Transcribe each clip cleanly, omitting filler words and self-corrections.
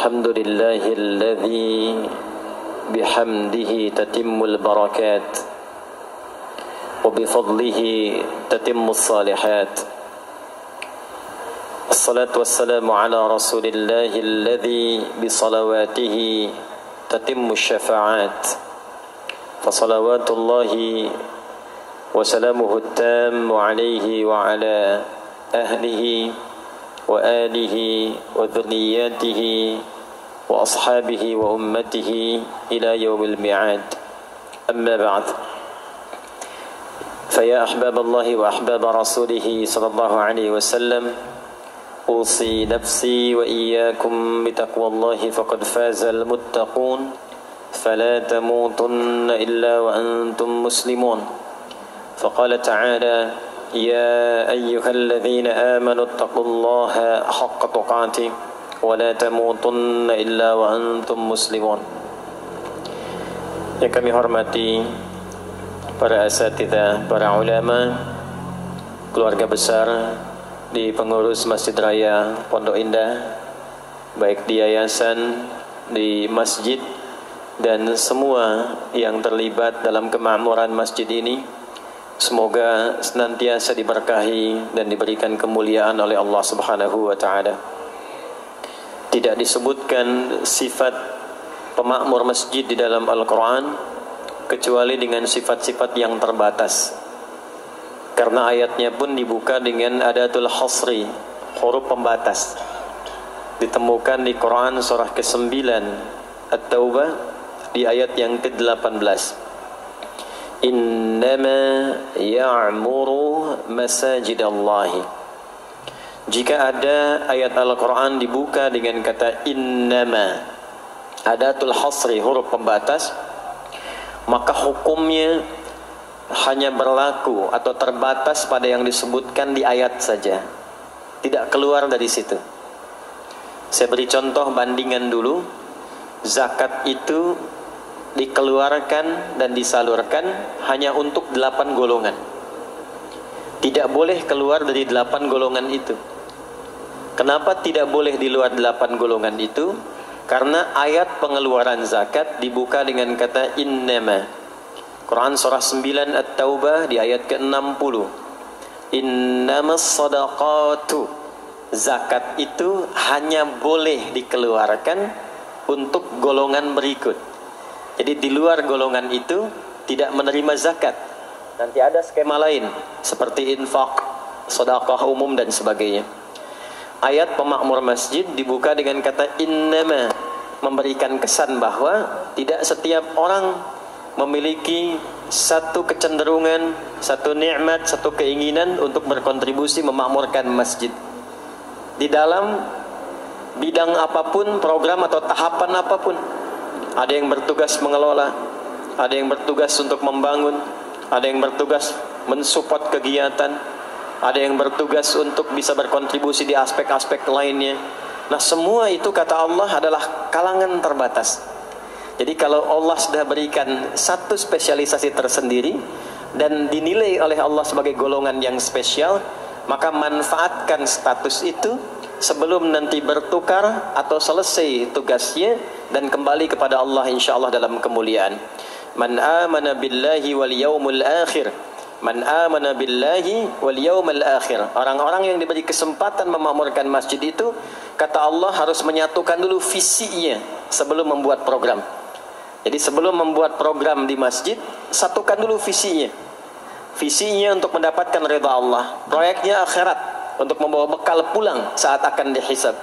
الحمد لله الذي بحمده تتم البركات وبفضله تتم الصالحات. الصلاة والسلام على رسول الله الذي بصلواته تتم الشفاعات. فصلوات الله وسلامه التام عليه وعلى أهله وآله وذرياته وأصحابه وأمته إلى يوم الميعاد. أما بعد، فيا أحباب الله وأحباب رسوله صلى الله عليه وسلم، أوصي نفسي وإياكم بتقوى الله فقد فاز المتقون، فلا تموتن إلا وأنتم مسلمون. فقال تعالى: يا أيها الذين آمنوا اتقوا الله حق تقاته ولا تموتن إلا وأنتم مسلمون. Yang kami hormati para asatidzah, para ulama, keluarga besar di pengurus Masjid Raya Pondok Indah, baik di yayasan, di masjid, dan semua yang terlibat dalam kemakmuran masjid ini, semoga senantiasa diberkahi dan diberikan kemuliaan oleh Allah Subhanahu wa taala. Tidak disebutkan sifat pemakmur masjid di dalam Al-Qur'an kecuali dengan sifat-sifat yang terbatas. Karena ayatnya pun dibuka dengan adatul hasri, huruf pembatas. Ditemukan di Quran surah ke-9 At-Taubah di ayat yang ke-18. Innama ya'muru masajidallahi. Jika ada ayat Al-Quran dibuka dengan kata innama, adatul hasri, huruf pembatas, maka hukumnya hanya berlaku atau terbatas pada yang disebutkan di ayat saja, tidak keluar dari situ. Saya beri contoh bandingan dulu. Zakat itu dikeluarkan dan disalurkan hanya untuk 8 golongan. Tidak boleh keluar dari 8 golongan itu. Kenapa tidak boleh di luar 8 golongan itu? Karena ayat pengeluaran zakat dibuka dengan kata innama. Quran surah 9 At-Taubah di ayat ke-60. Innamas sadaqatu. Zakat itu hanya boleh dikeluarkan untuk golongan berikut. Jadi di luar golongan itu tidak menerima zakat. Nanti ada skema lain seperti infak, sedekah umum dan sebagainya. Ayat pemakmur masjid dibuka dengan kata innama, memberikan kesan bahwa tidak setiap orang memiliki satu kecenderungan, satu nikmat, satu keinginan untuk berkontribusi memakmurkan masjid. Di dalam bidang apapun, program atau tahapan apapun. Ada yang bertugas mengelola, ada yang bertugas untuk membangun, ada yang bertugas mensupport kegiatan, ada yang bertugas untuk bisa berkontribusi di aspek-aspek lainnya. Nah, semua itu kata Allah adalah kalangan terbatas. Jadi kalau Allah sudah berikan satu spesialisasi tersendiri dan dinilai oleh Allah sebagai golongan yang spesial, maka manfaatkan status itu sebelum nanti bertukar atau selesai tugasnya dan kembali kepada Allah insyaallah dalam kemuliaan. Man amana billahi wal yaumil akhir. Man amana billahi wal yaumil akhir. Orang-orang yang diberi kesempatan memakmurkan masjid itu, kata Allah, harus menyatukan dulu visinya sebelum membuat program. Jadi sebelum membuat program di masjid, satukan dulu visinya. Visinya untuk mendapatkan ridha Allah. Proyeknya akhirat, untuk membawa bekal pulang saat akan dihisab.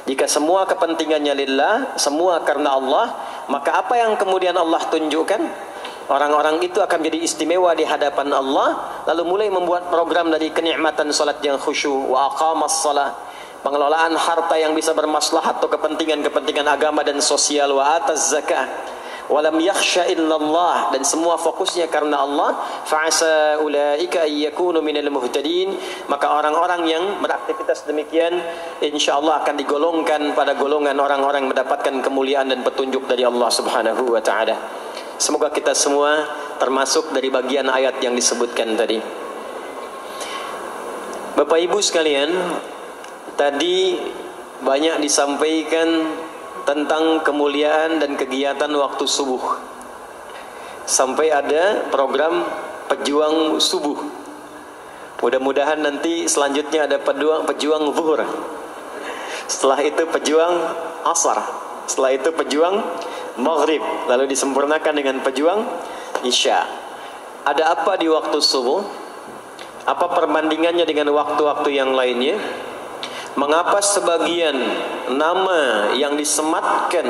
Jika semua kepentingannya lillah, semua karena Allah, maka apa yang kemudian Allah tunjukkan, orang-orang itu akan jadi istimewa di hadapan Allah, lalu mulai membuat program dari kenikmatan salat yang khusyuk, wa aqamas shalah, pengelolaan harta yang bisa bermaslahat atau kepentingan-kepentingan agama dan sosial, wa ataz zakah, walam yakhsha illallah, dan semua fokusnya karena Allah. Fa'asa ulaika ayyakunu minal muhtadin, maka orang-orang yang beraktivitas demikian insyaallah akan digolongkan pada golongan orang-orang mendapatkan kemuliaan dan petunjuk dari Allah Subhanahu wa taala. Semoga kita semua termasuk dari bagian ayat yang disebutkan tadi. Bapak Ibu sekalian, tadi banyak disampaikan tentang kemuliaan dan kegiatan waktu subuh. Sampai ada program pejuang subuh. Mudah-mudahan nanti selanjutnya ada pejuang zuhur. Setelah itu pejuang asar. Setelah itu pejuang maghrib. Lalu disempurnakan dengan pejuang isya. Ada apa di waktu subuh? Apa perbandingannya dengan waktu-waktu yang lainnya? Mengapa sebagian nama yang disematkan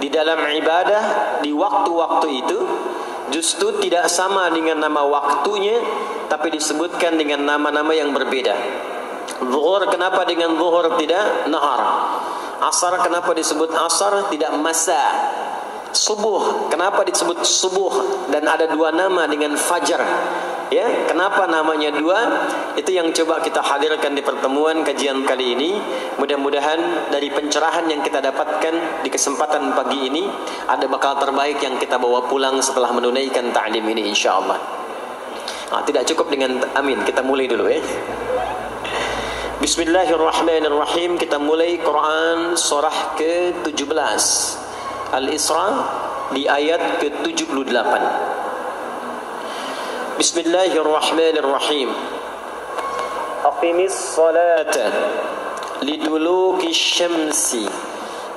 di dalam ibadah di waktu-waktu itu justru tidak sama dengan nama waktunya, tapi disebutkan dengan nama-nama yang berbeda? Zuhur kenapa dengan zuhur tidak nahar? Asar kenapa disebut asar tidak masa? Subuh kenapa disebut subuh dan ada dua nama dengan fajar? Ya, kenapa namanya dua? Itu yang coba kita hadirkan di pertemuan kajian kali ini. Mudah-mudahan dari pencerahan yang kita dapatkan di kesempatan pagi ini ada bekal terbaik yang kita bawa pulang setelah menunaikan ta'lim ini insyaallah. Tidak cukup dengan amin, kita mulai dulu ya. Bismillahirrahmanirrahim. Kita mulai Quran surah ke-17 Al-Isra di ayat ke-78. Bismillahirrahmanirrahim. Aqimis salata liduluki syamsi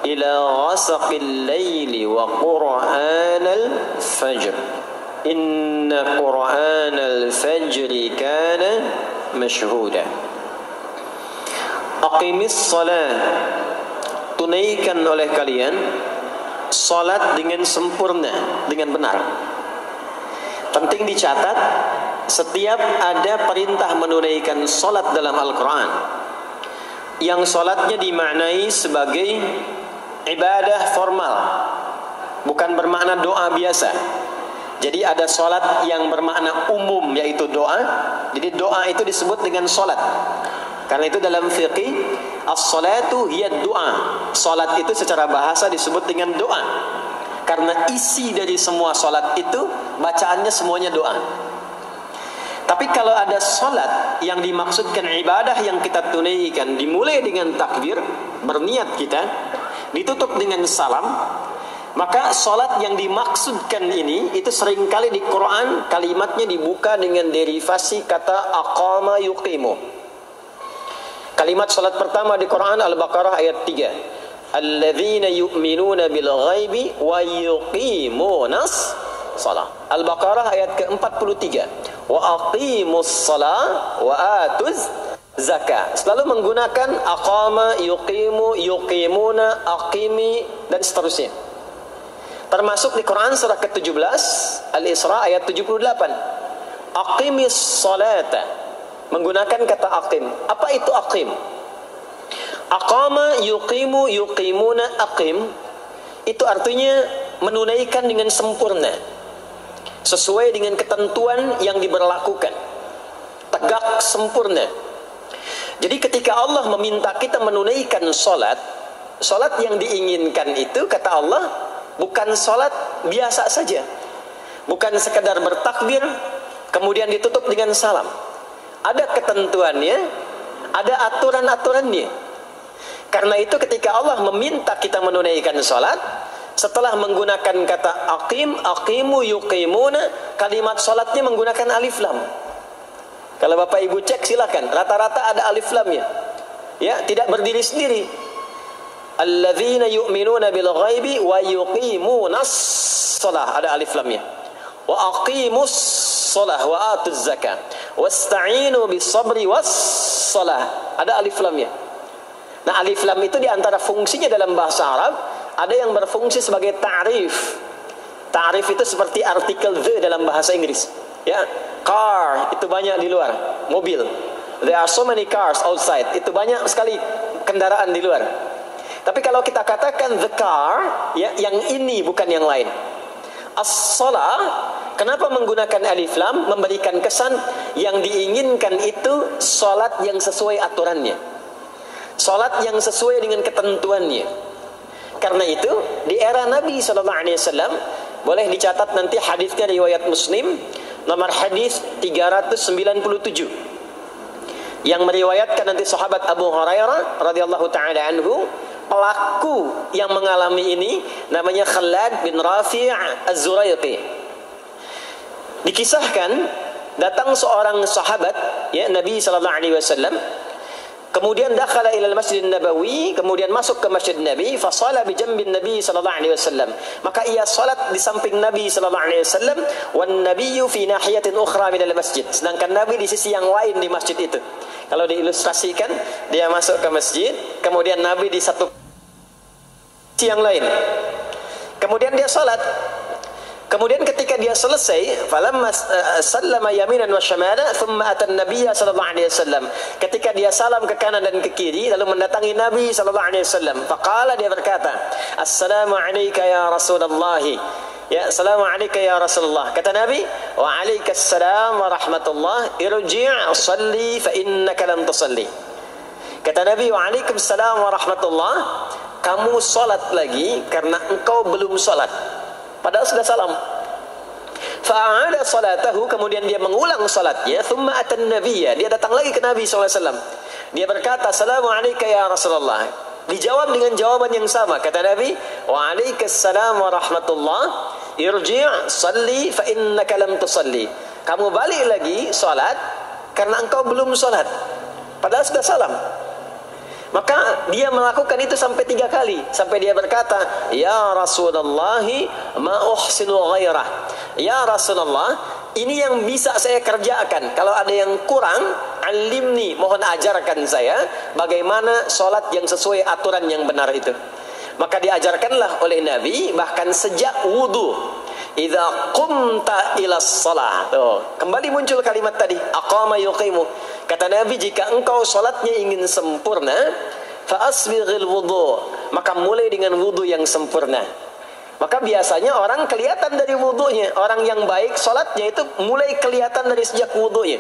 ila ghasaqil laili wa qur'anal fajr. Inna qur'anal fajri kana mashhuda. Aqimis salat, tunaikan oleh kalian salat dengan sempurna, dengan benar. Penting dicatat, setiap ada perintah menunaikan salat dalam Al-Quran yang salatnya dimaknai sebagai ibadah formal, bukan bermakna doa biasa. Jadi ada salat yang bermakna umum, yaitu doa. Jadi doa itu disebut dengan salat. Karena itu dalam fiqih, as-salatu hiya doa. Salat itu secara bahasa disebut dengan doa. Karena isi dari semua salat itu bacaannya semuanya doa. Tapi kalau ada salat yang dimaksudkan ibadah yang kita tunaikan dimulai dengan takbir, berniat kita, ditutup dengan salam, maka salat yang dimaksudkan ini itu seringkali di Quran kalimatnya dibuka dengan derivasi kata aqama yuqimu. Kalimat salat pertama di Quran Al-Baqarah ayat 3. Alladzina yu'minuna bil ghaibi wa yuqimunas shalah. Al-Baqarah ayat ke-43. Wa aqimus shalah wa atuz zakah. Selalu menggunakan aqama, yuqimu, yuqimuna, aqimi dan seterusnya. Termasuk di Quran surah ke-17 Al-Isra ayat 78. Aqimis salata, menggunakan kata aqim. Apa itu aqim? Aqama, yuqimu, yuqimuna, aqim, itu artinya menunaikan dengan sempurna, sesuai dengan ketentuan yang diberlakukan, tegak sempurna. Jadi ketika Allah meminta kita menunaikan salat, salat yang diinginkan itu kata Allah bukan salat biasa saja, bukan sekadar bertakbir kemudian ditutup dengan salam. Ada ketentuannya, ada aturan-aturannya. Karena itu ketika Allah meminta kita menunaikan salat, setelah menggunakan kata aqim, aqimu, yuqimuna, kalimat salatnya menggunakan alif lam. Kalau Bapak Ibu cek silakan, rata-rata ada alif lamnya. Ya, tidak berdiri sendiri. Alladzina yu'minuna bil ghaibi wa yuqimunas shalah, ada alif lamnya. Wa aqimus shalah wa atuz zakah. Wasta'inu bis sabri was shalah, ada alif lamnya. Nah, alif lam itu diantara fungsinya dalam bahasa Arab, ada yang berfungsi sebagai ta'rif. Ta'rif itu seperti artikel the dalam bahasa Inggris. Ya, car itu banyak di luar, mobil. There are so many cars outside. Itu banyak sekali kendaraan di luar. Tapi kalau kita katakan the car, ya, yang ini bukan yang lain. As-shalah, kenapa menggunakan alif lam? Memberikan kesan yang diinginkan itu salat yang sesuai aturannya, salat yang sesuai dengan ketentuannya. Karena itu di era Nabi SAW, boleh dicatat nanti hadisnya riwayat Muslim, nomor hadis 397, yang meriwayatkan nanti sahabat Abu Hurairah radhiyallahu taala anhu, pelaku yang mengalami ini namanya Khalad bin Rafi' Az-Zuraiqi. Dikisahkan datang seorang sahabat ya Nabi sallallahu alaihi wasallam, kemudian dakhala ila al-Masjid Nabawi, kemudian masuk ke Masjid Nabi, fa shala bi jambin Nabi sallallahu alaihi wasallam. Maka ia salat di samping Nabi sallallahu alaihi wasallam, wan nabiyyu fi nahiyatin ukhra min al-masjid. Sedangkan Nabi di sisi yang lain di masjid itu. Kalau diilustrasikan, dia masuk ke masjid, kemudian Nabi di satu sisi yang lain. Kemudian dia salat. Kemudian ketika dia selesai, falamma sallama yaminan wa shamala, thumma ata an-nabiyya sallallahu alaihi wasallam. Ketika dia salam ke kanan dan ke kiri, lalu mendatangi Nabi sallallahu alaihi wasallam. Faqala, dia berkata, "Assalamu alayka ya Rasulullah." Ya, assalamu alayka ya Rasulullah. Kata Nabi, "Wa alaikassalam wa rahmatullah. Irji' shalli fa innaka lam tusalli." Kata Nabi, "Wa alaikassalam wa rahmatullah." Kamu salat lagi karena engkau belum salat. Padahal sudah salam. Fa'ada salatahu, kemudian dia mengulang salatnya. Thumma atan nabiyya, dia datang lagi ke Nabi SAW. Dia berkata, "Assalamu alayka ya Rasulullah." Dijawab dengan jawaban yang sama. Kata Nabi, "Wa alaikassalam wa rahmatullah. Irji' salli fa innaka lam tusalli." Kamu balik lagi salat karena engkau belum salat. Padahal sudah salam. Maka dia melakukan itu sampai 3 kali. Sampai dia berkata, "Ya Rasulullah, ma uhsinu ghairah." Ya Rasulullah, ini yang bisa saya kerjakan. Kalau ada yang kurang, alimni, mohon ajarkan saya bagaimana sholat yang sesuai aturan yang benar itu. Maka diajarkanlah oleh Nabi bahkan sejak wudu. Idza qumta ila shalah. Kembali muncul kalimat tadi, aqama yuqimu. Kata Nabi, jika engkau salatnya ingin sempurna, fa asbighil wudu, maka mulai dengan wudu yang sempurna. Maka biasanya orang kelihatan dari wudunya. Orang yang baik salatnya itu mulai kelihatan dari sejak wudunya.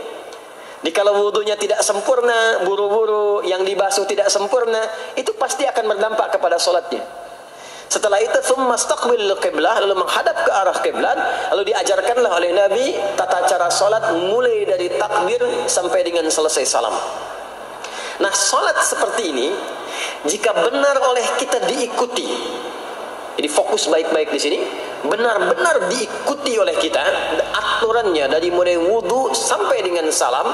Jadi kalau wudunya tidak sempurna, buru-buru, yang dibasuh tidak sempurna, itu pasti akan berdampak kepada salatnya. Setelah itu thumma istaqbilul qiblah, lalu menghadap ke arah kiblat, lalu diajarkanlah oleh Nabi tata cara salat mulai dari takbir sampai dengan selesai salam. Nah, salat seperti ini jika benar oleh kita diikuti, jadi fokus baik-baik di sini, benar-benar diikuti oleh kita aturannya dari mulai wudu sampai dengan salam,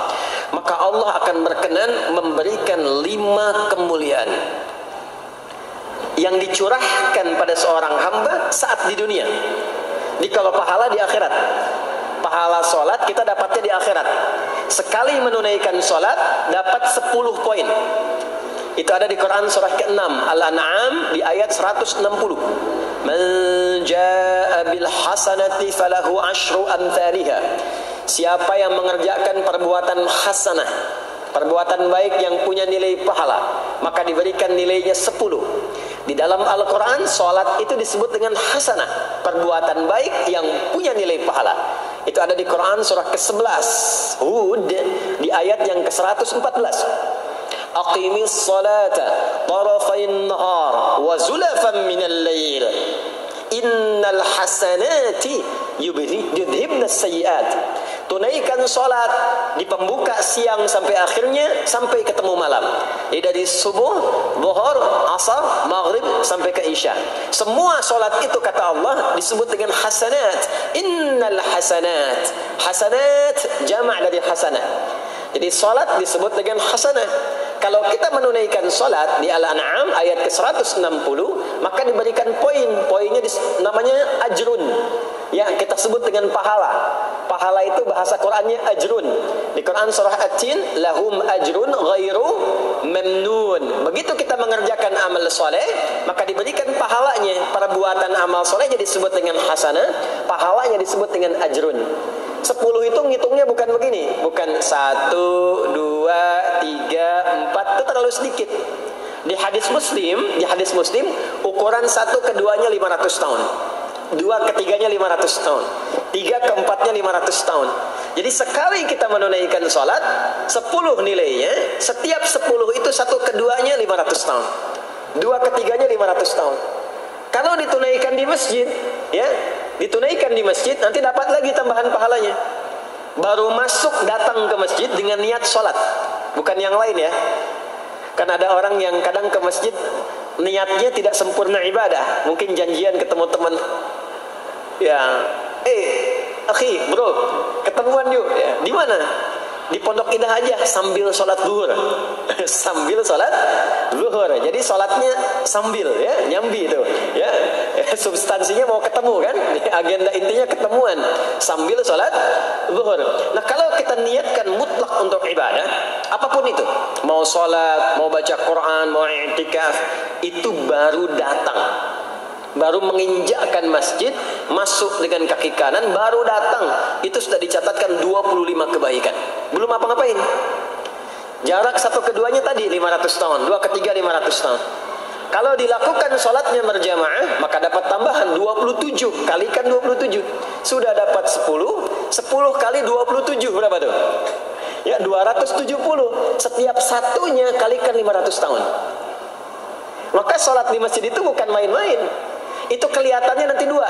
maka Allah akan berkenan memberikan 5 kemuliaan yang dicurahkan pada seorang hamba saat di dunia. Jadi kalau pahala di akhirat, pahala sholat kita dapatnya di akhirat. Sekali menunaikan sholat dapat 10 poin. Itu ada di Quran surah ke-6 Al-An'am di ayat 160. Man jaa bil hasanati falahu asyru amthaliha. Siapa yang mengerjakan perbuatan hasanah, perbuatan baik yang punya nilai pahala, maka diberikan nilainya 10. Di dalam Al-Quran, sholat itu disebut dengan hasanah, perbuatan baik yang punya nilai pahala. Itu ada di Quran surah ke-11 Hud di ayat yang ke-114. Aqimis salata tarafayn nahar wa zulafan minal lail innal hasanati yudhibna sayyiat. Tunaikan sholat di pembuka siang sampai akhirnya, sampai ketemu malam. Jadi dari subuh, zuhur, asar, maghrib sampai ke isya. Semua sholat itu kata Allah disebut dengan hasanat. Innal hasanat. Hasanat jamak dari hasanah. Jadi sholat disebut dengan hasanah. Kalau kita menunaikan sholat di Al-An'am ayat ke-160, maka diberikan poin. Poinnya namanya ajrun. Ya, kita sebut dengan pahala. Pahala itu bahasa Qur'annya ajrun. Di Quran surah At-Tin, lahum ajrun ghairu mamnun. Begitu kita mengerjakan amal soleh, maka diberikan pahalanya. Perbuatan amal solehnya disebut dengan hasanah, pahalanya disebut dengan ajrun. 10 itu ngitungnya bukan begini, bukan 1, 2, 3, 4, itu terlalu sedikit. Di hadis Muslim, ukuran 1 keduanya 500 tahun. 2 ketiganya 500 tahun. 3 keempatnya 500 tahun. Jadi sekali kita menunaikan sholat, 10 nilainya, setiap 10 itu 1 keduanya 500 tahun. 2 ketiganya 500 tahun. Kalau ditunaikan di masjid, ya, ditunaikan di masjid, nanti dapat lagi tambahan pahalanya. Baru masuk datang ke masjid dengan niat sholat, bukan yang lain ya. Kan ada orang yang kadang ke masjid niatnya tidak sempurna ibadah. Mungkin janjian ketemu teman, ya, akhi, bro, ketemuan yuk. Ya, di mana? Di Pondok Indah aja, sambil sholat zuhur. Sambil sholat zuhur. Jadi sholatnya sambil, ya, nyambi itu. Ya, substansinya mau ketemu kan? Agenda intinya ketemuan sambil sholat zuhur. Nah, kalau kita niatkan mutlak untuk ibadah, apapun itu, mau sholat, mau baca Quran, mau i'tikaf, itu baru datang. Baru menginjakkan masjid, masuk dengan kaki kanan, baru datang. Itu sudah dicatatkan 25 kebaikan. Belum apa-ngapain. Jarak satu keduanya tadi 500 tahun, dua ketiga 500 tahun. Kalau dilakukan sholatnya berjamaah, maka dapat tambahan 27. Kalikan 27. Sudah dapat 10. 10 kali 27 berapa tuh? Ya, 270. Setiap satunya kalikan 500 tahun. Maka sholat di masjid itu bukan main-main. Itu kelihatannya nanti dua.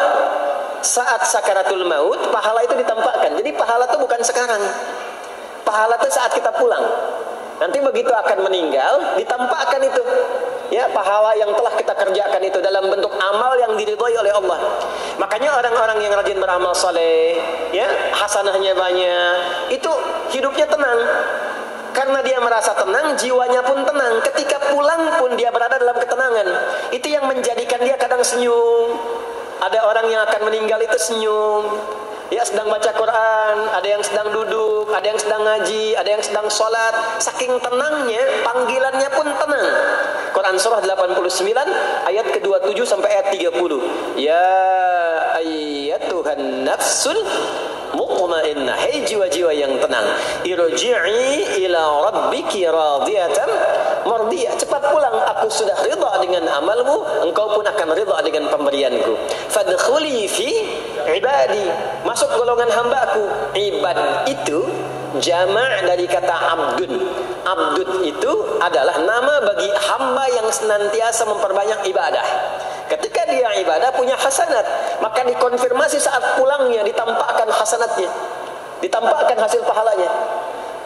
Saat sakaratul maut, pahala itu ditampakkan. Jadi pahala itu bukan sekarang. Pahala itu saat kita pulang. Nanti begitu akan meninggal, ditampakkan itu. Ya, pahala yang telah kita kerjakan itu dalam bentuk amal yang diridhoi oleh Allah. Makanya orang-orang yang rajin beramal saleh, ya, hasanahnya banyak, itu hidupnya tenang. Karena dia merasa tenang, jiwanya pun tenang. Ketika pulang pun dia berada dalam ketenangan. Itu yang menjadikan dia kadang senyum. Ada orang yang akan meninggal itu senyum. Ya, sedang baca Quran, ada yang sedang duduk, ada yang sedang ngaji, ada yang sedang sholat. Saking tenangnya, panggilannya pun tenang. Quran surah 89 ayat ke-27 sampai ayat 30. Ya ayyatuhan nafsul mutmainnah, hai jiwa-jiwa yang tenang, irji'i ila rabbiki radiyatan mardiyah, cepat pulang, aku sudah ridha dengan amalmu, engkau pun akan ridha dengan pemberianku. Fadkhuli fi ibadi, masuk golongan hambaku. Ibad itu jamak dari kata abdun. Abdun itu adalah nama bagi hamba yang senantiasa memperbanyak ibadah. Ketika dia ibadah punya hasanat, maka dikonfirmasi saat pulangnya, ditampakkan hasanatnya, ditampakkan hasil pahalanya.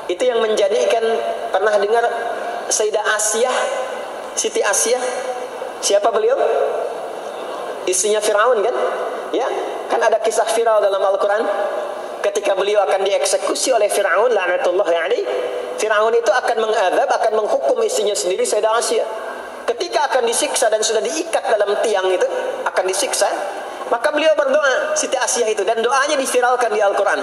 Itu yang menjadikan, pernah dengar Sayyidah Asiyah, Siti Asiyah? Siapa beliau? Istrinya Firaun kan? Ya, kan ada kisah viral dalam Al-Quran. Ketika beliau akan dieksekusi oleh Firaun, laknatullahi alaihi, Firaun itu akan mengadab, akan menghukum istrinya sendiri, Sayyidah Asiyah. Ketika akan disiksa dan sudah diikat dalam tiang itu, akan disiksa, maka beliau berdoa, Siti Asiyah itu, dan doanya diviralkan di Al-Quran.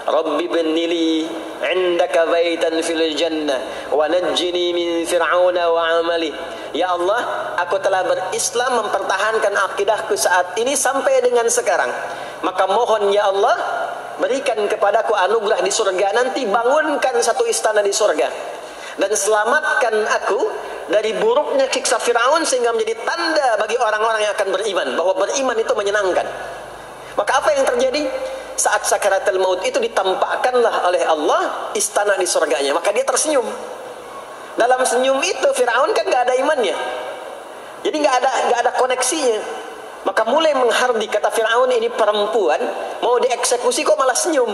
Rabbi bennili indaka baitan fil jannah wa najjini min fir'auna wa amali. Ya Allah, aku telah berislam, mempertahankan akidahku saat ini sampai dengan sekarang. Maka mohon ya Allah, berikan kepadaku anugerah di surga nanti, bangunkan satu istana di surga, dan selamatkan aku dari buruknya siksa Firaun, sehingga menjadi tanda bagi orang-orang yang akan beriman bahwa beriman itu menyenangkan. Maka apa yang terjadi? Saat sakaratul maut itu ditampakkanlah oleh Allah istana di surganya, maka dia tersenyum. Dalam senyum itu Firaun kan gak ada imannya, jadi gak ada koneksinya. Maka mulai menghardik, kata Firaun, ini perempuan mau dieksekusi kok malah senyum.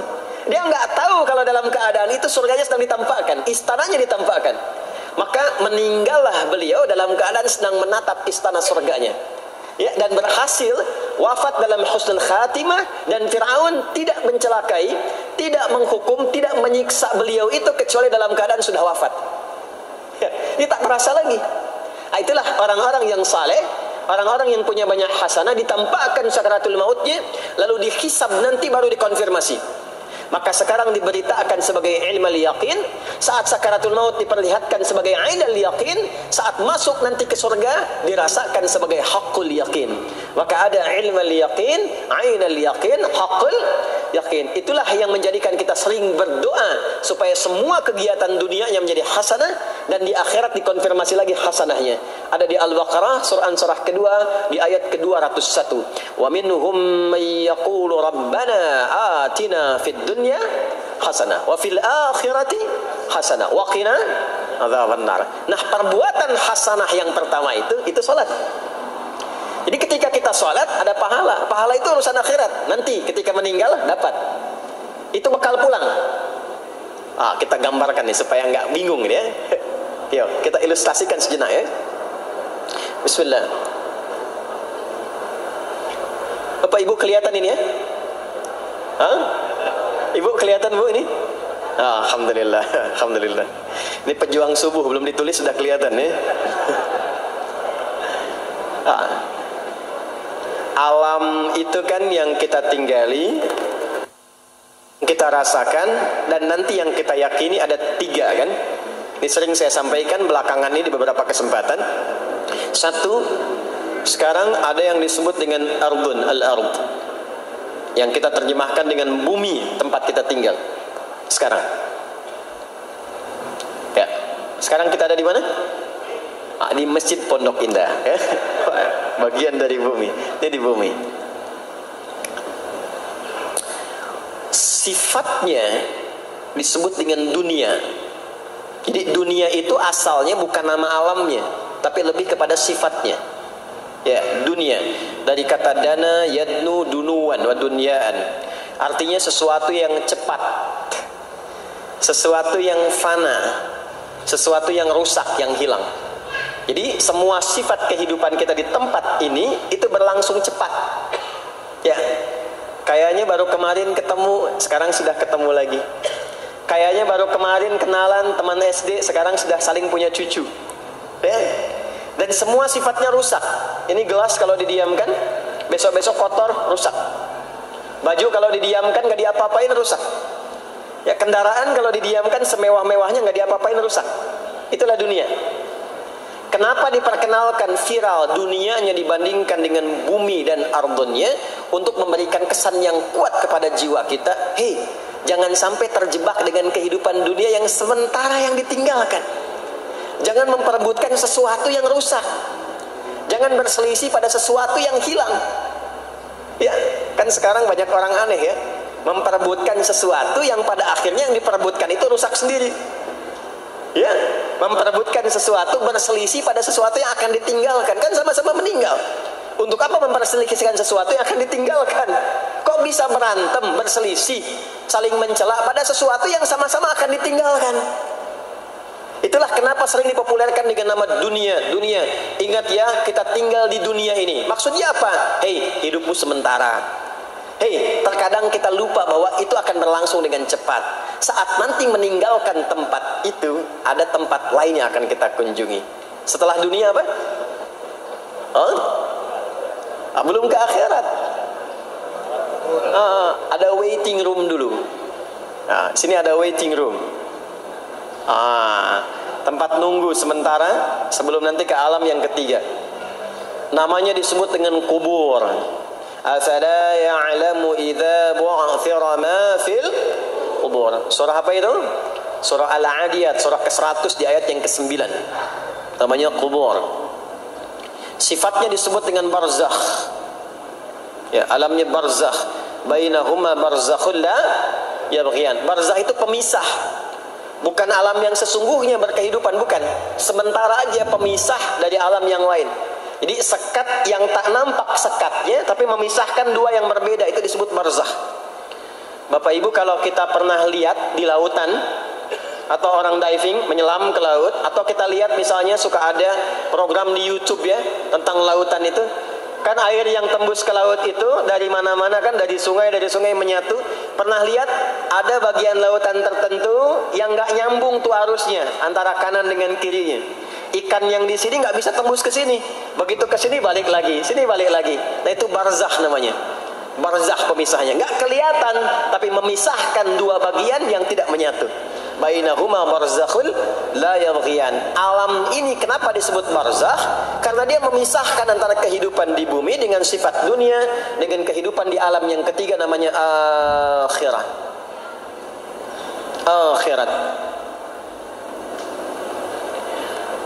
Dia nggak tahu kalau dalam keadaan itu surganya sedang ditampakkan, istananya ditampakkan. Maka meninggallah beliau dalam keadaan sedang menatap istana surganya. Ya, dan berhasil wafat dalam husnul khatimah, dan Firaun tidak mencelakai, tidak menghukum, tidak menyiksa beliau itu kecuali dalam keadaan sudah wafat. Ya, ini tak terasa lagi. Nah, itulah orang-orang yang saleh, orang-orang yang punya banyak hasanah, ditampakkan sakaratul mautnya, lalu dihisab, nanti baru dikonfirmasi. Maka sekarang diberitakan sebagai ilmal yaqin, saat sakaratul maut diperlihatkan sebagai ainal yaqin, saat masuk nanti ke surga dirasakan sebagai haqqul yaqin. Maka ada ilmal yaqin, ainal yaqin, haqqul yaqin. Itulah yang menjadikan kita sering berdoa supaya semua kegiatan dunianya menjadi hasanah, dan di akhirat dikonfirmasi lagi hasanahnya. Ada di Al-Baqarah surah kedua di ayat ke-201. Wa minhum may yaqulu rabbana atina fid dunya hasanah wa fil akhirati hasanah wa qina adzabannar. Nah, perbuatan hasanah yang pertama itu salat. Jadi ketika kita salat ada pahala. Pahala itu urusan akhirat. Nanti ketika meninggal dapat. Itu bekal pulang. Kita gambarkan nih supaya nggak bingung ya. Yuk, kita ilustrasikan sejenak ya. Bismillah. Bapak Ibu kelihatan ini ya? Hah? Ibu kelihatan Bu ini? Alhamdulillah, alhamdulillah. Ini pejuang subuh belum ditulis sudah kelihatan ya. Alam itu kan yang kita tinggali, kita rasakan, dan nanti yang kita yakini ada 3 kan. Ini sering saya sampaikan belakangan ini di beberapa kesempatan. 1, sekarang ada yang disebut dengan ardun, al-ard, yang kita terjemahkan dengan bumi tempat kita tinggal. Sekarang ya, sekarang kita ada di mana? Di Masjid Pondok Indah ya. Bagian dari bumi. Ini di bumi. Sifatnya disebut dengan dunia. Jadi dunia itu asalnya bukan nama alamnya, tapi lebih kepada sifatnya. Ya, dunia dari kata dana, yadnu, dunuan, wa dunyaan. Artinya sesuatu yang cepat, sesuatu yang fana, sesuatu yang rusak, yang hilang. Jadi semua sifat kehidupan kita di tempat ini itu berlangsung cepat. Ya, kayaknya baru kemarin ketemu, sekarang sudah ketemu lagi. Kayaknya baru kemarin kenalan teman SD, sekarang sudah saling punya cucu. Ya. Dan semua sifatnya rusak. Ini gelas kalau didiamkan, besok-besok kotor, rusak. Baju kalau didiamkan nggak diapa-apain, rusak. Ya, kendaraan kalau didiamkan semewah-mewahnya nggak diapa-apain, rusak. Itulah dunia. Kenapa diperkenalkan viral dunianya dibandingkan dengan bumi dan ardunnya? Untuk memberikan kesan yang kuat kepada jiwa kita. Hei, jangan sampai terjebak dengan kehidupan dunia yang sementara yang ditinggalkan. Jangan memperebutkan sesuatu yang rusak. Jangan berselisih pada sesuatu yang hilang. Ya, kan sekarang banyak orang aneh ya, memperebutkan sesuatu yang pada akhirnya yang diperebutkan itu rusak sendiri. Ya, memperebutkan sesuatu, berselisih pada sesuatu yang akan ditinggalkan, kan sama-sama meninggal. Untuk apa memperselisihkan sesuatu yang akan ditinggalkan? Kok bisa berantem, berselisih, saling mencela pada sesuatu yang sama-sama akan ditinggalkan? Itulah kenapa sering dipopulerkan dengan nama dunia. Dunia, ingat ya, kita tinggal di dunia ini. Maksudnya apa? Hei, hidupmu sementara. Hei, terkadang kita lupa bahwa itu akan berlangsung dengan cepat. Saat nanti meninggalkan tempat itu, ada tempat lain yang akan kita kunjungi. Setelah dunia apa? Belum ke akhirat. Ada waiting room dulu. Nah, sini ada waiting room. Tempat nunggu sementara sebelum nanti ke alam yang ketiga. Namanya disebut dengan kubur. Afala ya'lamu idza bu'thira ma fil qubur. Surah apa itu? Surah Al-Adiyat, surah ke-100 di ayat yang ke-9. Namanya kubur. Sifatnya disebut dengan barzakh. Ya, alamnya barzakh. Bainahuma barzakhul la yabghiyan. Barzakh itu pemisah. Bukan alam yang sesungguhnya berkehidupan, bukan. Sementara aja pemisah dari alam yang lain. Jadi sekat yang tak nampak sekatnya, tapi memisahkan dua yang berbeda, itu disebut barzakh. Bapak Ibu, kalau kita pernah lihat di lautan, atau orang diving, menyelam ke laut, atau kita lihat misalnya suka ada program di YouTube ya, tentang lautan itu, kan air yang tembus ke laut itu dari mana-mana kan, dari sungai menyatu. Pernah lihat ada bagian lautan tertentu yang nggak nyambung tuh arusnya antara kanan dengan kirinya. Ikan yang di sini nggak bisa tembus ke sini, begitu ke sini balik lagi, sini balik lagi. Nah itu barzakh namanya. Barzakh pemisahnya, nggak kelihatan, tapi memisahkan dua bagian yang tidak menyatu. Bainahuma barzakhul la yabghiyan. Alam ini kenapa disebut barzakh? Karena dia memisahkan antara kehidupan di bumi dengan sifat dunia, dengan kehidupan di alam yang ketiga namanya akhirat. Akhirat.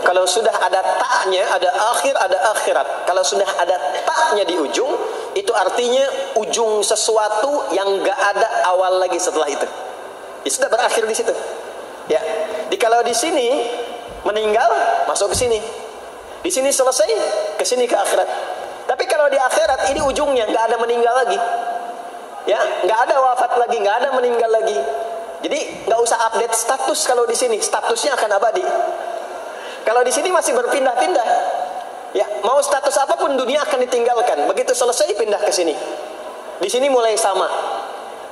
Kalau sudah ada taknya, ada akhir, ada akhirat. Kalau sudah ada taknya di ujung, itu artinya ujung sesuatu yang gak ada awal lagi setelah itu. Ya sudah berakhir di situ. Ya. Kalau di sini meninggal, masuk ke sini. Di sini selesai, ke sini ke akhirat. Tapi kalau di akhirat ini ujungnya gak ada meninggal lagi. Ya, gak ada wafat lagi, gak ada meninggal lagi. Jadi gak usah update status kalau di sini, statusnya akan abadi. Kalau di sini masih berpindah-pindah. Ya, mau status apapun dunia akan ditinggalkan. Begitu selesai pindah ke sini. Di sini mulai sama.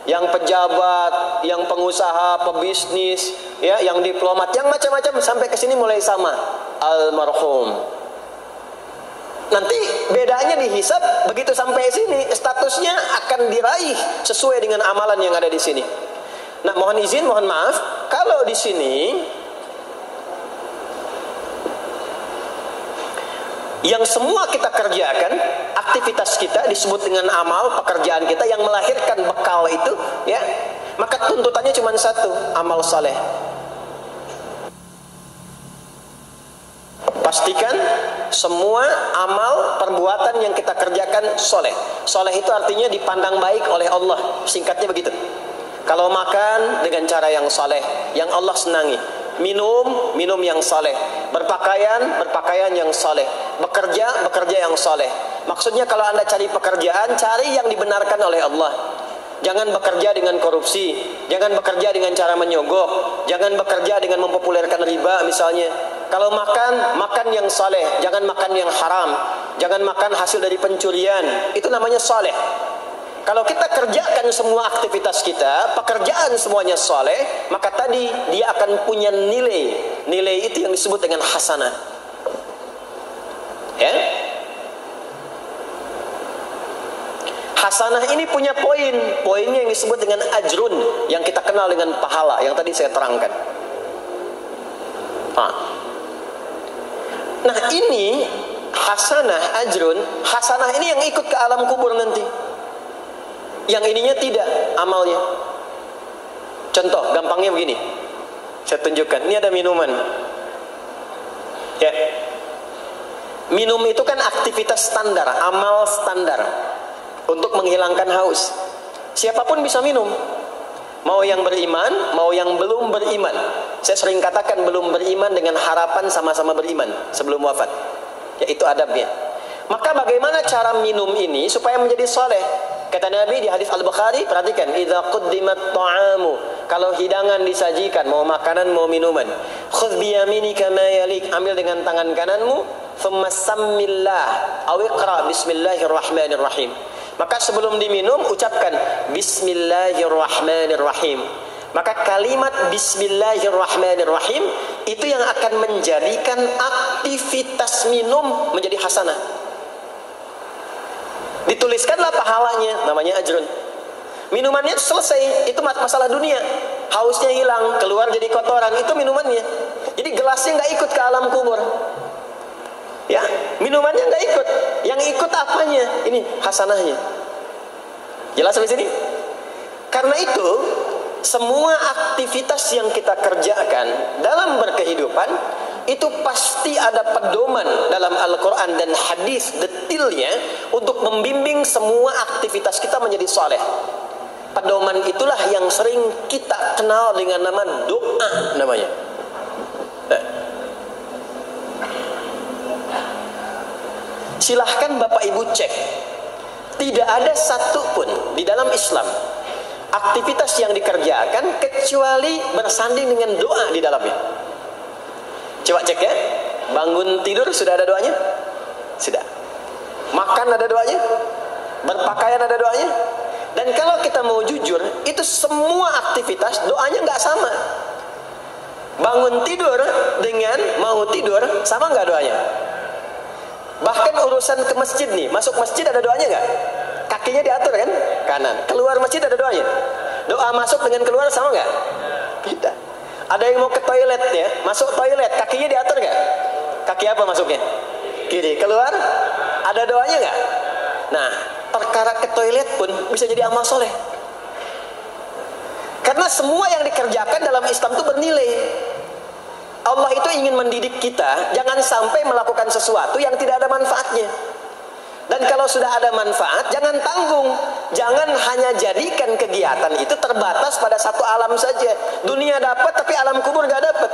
Yang pejabat, yang pengusaha, pebisnis, ya, yang diplomat, yang macam-macam sampai ke sini mulai sama. Almarhum. Nanti bedanya dihisab begitu sampai sini statusnya akan diraih sesuai dengan amalan yang ada di sini. Nah, mohon izin, mohon maaf, kalau di sini yang semua kita kerjakan, aktivitas kita disebut dengan amal, pekerjaan kita yang melahirkan bekal itu, ya, maka tuntutannya cuma satu, amal saleh. Pastikan semua amal perbuatan yang kita kerjakan soleh. Soleh itu artinya dipandang baik oleh Allah, singkatnya begitu. Kalau makan dengan cara yang soleh, yang Allah senangi. Minum yang saleh, berpakaian yang saleh, bekerja yang saleh. Maksudnya kalau Anda cari pekerjaan, cari yang dibenarkan oleh Allah. Jangan bekerja dengan korupsi, jangan bekerja dengan cara menyogok, jangan bekerja dengan mempopulerkan riba misalnya. Kalau makan yang saleh, jangan makan yang haram, jangan makan hasil dari pencurian. Itu namanya saleh. Kalau kita kerjakan semua aktivitas kita, pekerjaan semuanya soleh, maka tadi dia akan punya nilai. Nilai itu yang disebut dengan hasanah. Ya? Hasanah ini punya poin. Poinnya yang disebut dengan ajrun, yang kita kenal dengan pahala, yang tadi saya terangkan. Nah ini hasanah, ajrun. Hasanah ini yang ikut ke alam kubur nanti. Yang ininya tidak amalnya. Contoh gampangnya begini, saya tunjukkan. Ini ada minuman, ya. Minum itu kan aktivitas standar, amal standar untuk menghilangkan haus. Siapapun bisa minum, mau yang beriman, mau yang belum beriman. Saya sering katakan belum beriman dengan harapan sama-sama beriman sebelum wafat. Ya, itu adabnya. Maka bagaimana cara minum ini supaya menjadi soleh? Kata Nabi di hadis Al-Bukhari, perhatikan, idza quddimat ta'amu, kalau hidangan disajikan, mau makanan mau minuman, khudh bi yaminika ma yalik, ambil dengan tangan kananmu, thumma sammillah aw iqra bismillahirrahmanirrahim. Maka sebelum diminum ucapkan bismillahirrahmanirrahim. Maka kalimat bismillahirrahmanirrahim itu yang akan menjadikan aktivitas minum menjadi hasanah. Dituliskanlah pahalanya, namanya ajrun. Minumannya selesai, itu masalah dunia. Hausnya hilang, keluar jadi kotoran, itu minumannya. Jadi gelasnya nggak ikut ke alam kubur. Ya, minumannya nggak ikut. Yang ikut apanya? Ini hasanahnya. Jelas sampai sini? Karena itu, semua aktivitas yang kita kerjakan dalam berkehidupan itu pasti ada pedoman dalam Al-Quran dan hadis detailnya untuk membimbing semua aktivitas kita menjadi soleh. Pedoman itulah yang sering kita kenal dengan nama doa namanya. Silahkan Bapak Ibu cek, tidak ada satupun di dalam Islam aktivitas yang dikerjakan kecuali bersanding dengan doa di dalamnya. Coba cek ya, bangun tidur sudah ada doanya? Sudah. Makan ada doanya? Berpakaian ada doanya? Dan kalau kita mau jujur, itu semua aktivitas doanya nggak sama. Bangun tidur dengan mau tidur sama nggak doanya? Bahkan urusan ke masjid nih, masuk masjid ada doanya nggak? Kakinya diatur kan? Kanan. Keluar masjid ada doanya? Doa masuk dengan keluar sama nggak? Tidak. Ada yang mau ke toilet ya, masuk toilet, kakinya diatur nggak? Kaki apa masuknya? Kiri. Keluar, ada doanya nggak? Nah, perkara ke toilet pun bisa jadi amal soleh. Karena semua yang dikerjakan dalam Islam itu bernilai. Allah itu ingin mendidik kita, jangan sampai melakukan sesuatu yang tidak ada manfaatnya. Dan kalau sudah ada manfaat, jangan tanggung. Jangan hanya jadikan kegiatan itu terbatas pada satu alam saja. Dunia dapat, tapi alam kubur gak dapat.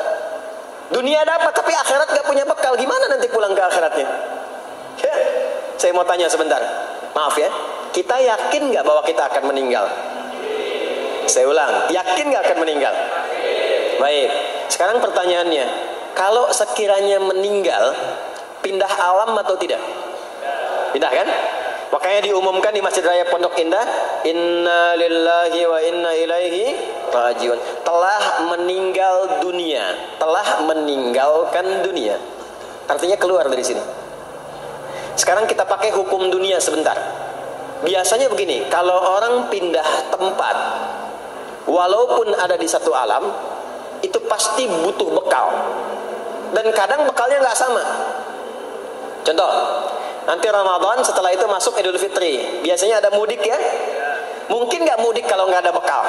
Dunia dapat, tapi akhirat gak punya bekal. Gimana nanti pulang ke akhiratnya? Ya. Saya mau tanya sebentar. Maaf ya. Kita yakin gak bahwa kita akan meninggal? Saya ulang. Yakin gak akan meninggal? Baik. Sekarang pertanyaannya. Kalau sekiranya meninggal, pindah alam atau tidak? Pindah kan? Makanya diumumkan di Masjid Raya Pondok Indah, inna lillahi wa inna ilaihi rajiun. Telah meninggal dunia, telah meninggalkan dunia. Artinya keluar dari sini. Sekarang kita pakai hukum dunia sebentar. Biasanya begini, kalau orang pindah tempat, walaupun ada di satu alam, itu pasti butuh bekal. Dan kadang bekalnya nggak sama. Contoh, nanti Ramadan, setelah itu masuk Idul Fitri. Biasanya ada mudik ya. Mungkin nggak mudik kalau nggak ada bekal.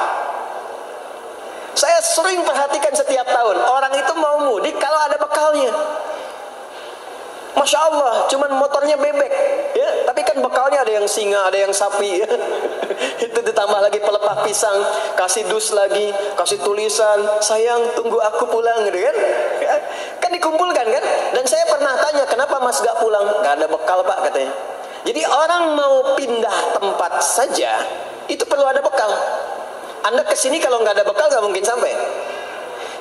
Saya sering perhatikan setiap tahun, orang itu mau mudik kalau ada bekalnya. Masya Allah, cuman motornya bebek, ya. Tapi kan bekalnya ada yang singa, ada yang sapi, ya. Itu ditambah lagi pelepah pisang, kasih dus lagi, kasih tulisan, sayang tunggu aku pulang, gitu kan? Ya. Kan dikumpulkan kan? Dan saya pernah tanya, kenapa Mas gak pulang? Gak ada bekal Pak, katanya. Jadi orang mau pindah tempat saja, itu perlu ada bekal. Anda kesini kalau nggak ada bekal nggak mungkin sampai.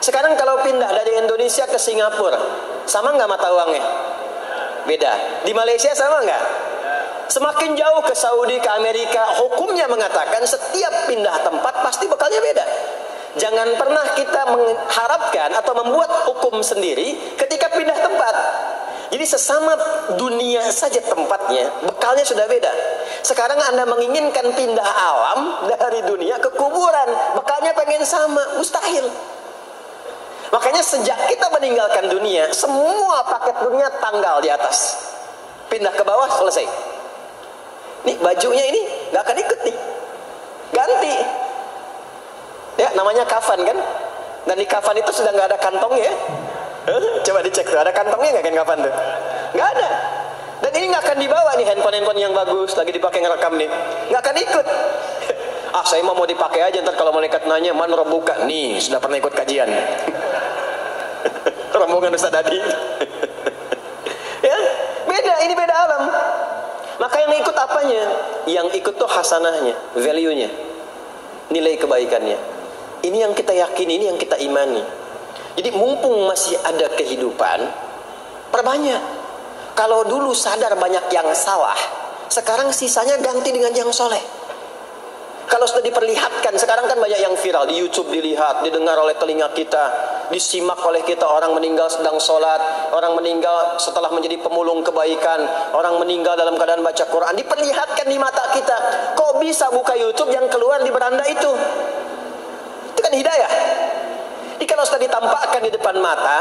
Sekarang kalau pindah dari Indonesia ke Singapura, sama nggak mata uangnya? Beda. Di Malaysia sama nggak? Semakin jauh ke Saudi, ke Amerika, hukumnya mengatakan setiap pindah tempat pasti bekalnya beda. Jangan pernah kita mengharapkan atau membuat hukum sendiri ketika pindah tempat. Jadi sesama dunia saja tempatnya, bekalnya sudah beda. Sekarang Anda menginginkan pindah alam dari dunia ke kuburan, bekalnya pengen sama, mustahil. Makanya sejak kita meninggalkan dunia, semua paket dunia tanggal di atas. Pindah ke bawah, selesai. Nih bajunya ini nggak akan ikut nih. Ganti. Ya, namanya kafan kan? Dan di kafan itu sudah nggak ada kantongnya. Coba dicek tuh, ada kantongnya nggak kan kafan tuh? Nggak ada. Dan ini nggak akan dibawa nih handphone yang bagus, lagi dipakai ngerekam nih. Nggak akan ikut. Ah, saya mau dipakai aja, ntar kalau malaikat nanya, man rabbuka? Nih, sudah pernah ikut kajian. Rombongan Ustaz Adi. Ya, beda, ini beda alam. Maka yang ikut apanya? Yang ikut tuh hasanahnya, value-nya, nilai kebaikannya. Ini yang kita yakini, ini yang kita imani. Jadi mumpung masih ada kehidupan, perbanyak. Kalau dulu sadar banyak yang salah, sekarang sisanya ganti dengan yang soleh. Kalau sudah diperlihatkan, sekarang kan banyak yang viral di YouTube, dilihat, didengar oleh telinga kita, disimak oleh kita. Orang meninggal sedang sholat, orang meninggal setelah menjadi pemulung kebaikan, orang meninggal dalam keadaan baca Quran, diperlihatkan di mata kita. Kok bisa buka YouTube yang keluar di beranda itu? Itu kan hidayah. Jadi kalau sudah ditampakkan di depan mata,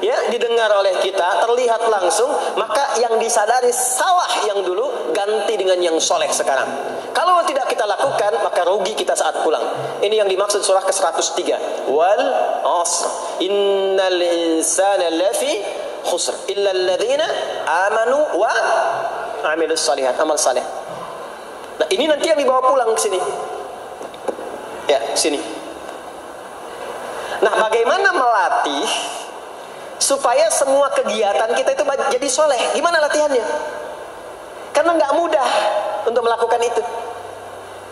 ya, didengar oleh kita, terlihat langsung, maka yang disadari salah yang dulu ganti dengan yang soleh sekarang. Kalau tidak kita lakukan, maka rugi kita saat pulang. Ini yang dimaksud surah ke-103. Wal asr innal insana lafi khusr illa alladhina amanu wa amilus salihat, amal saleh. Nah, ini nanti yang dibawa pulang ke sini. Ya, sini. Nah, bagaimana melatih supaya semua kegiatan kita itu jadi soleh? Gimana latihannya? Karena nggak mudah untuk melakukan itu.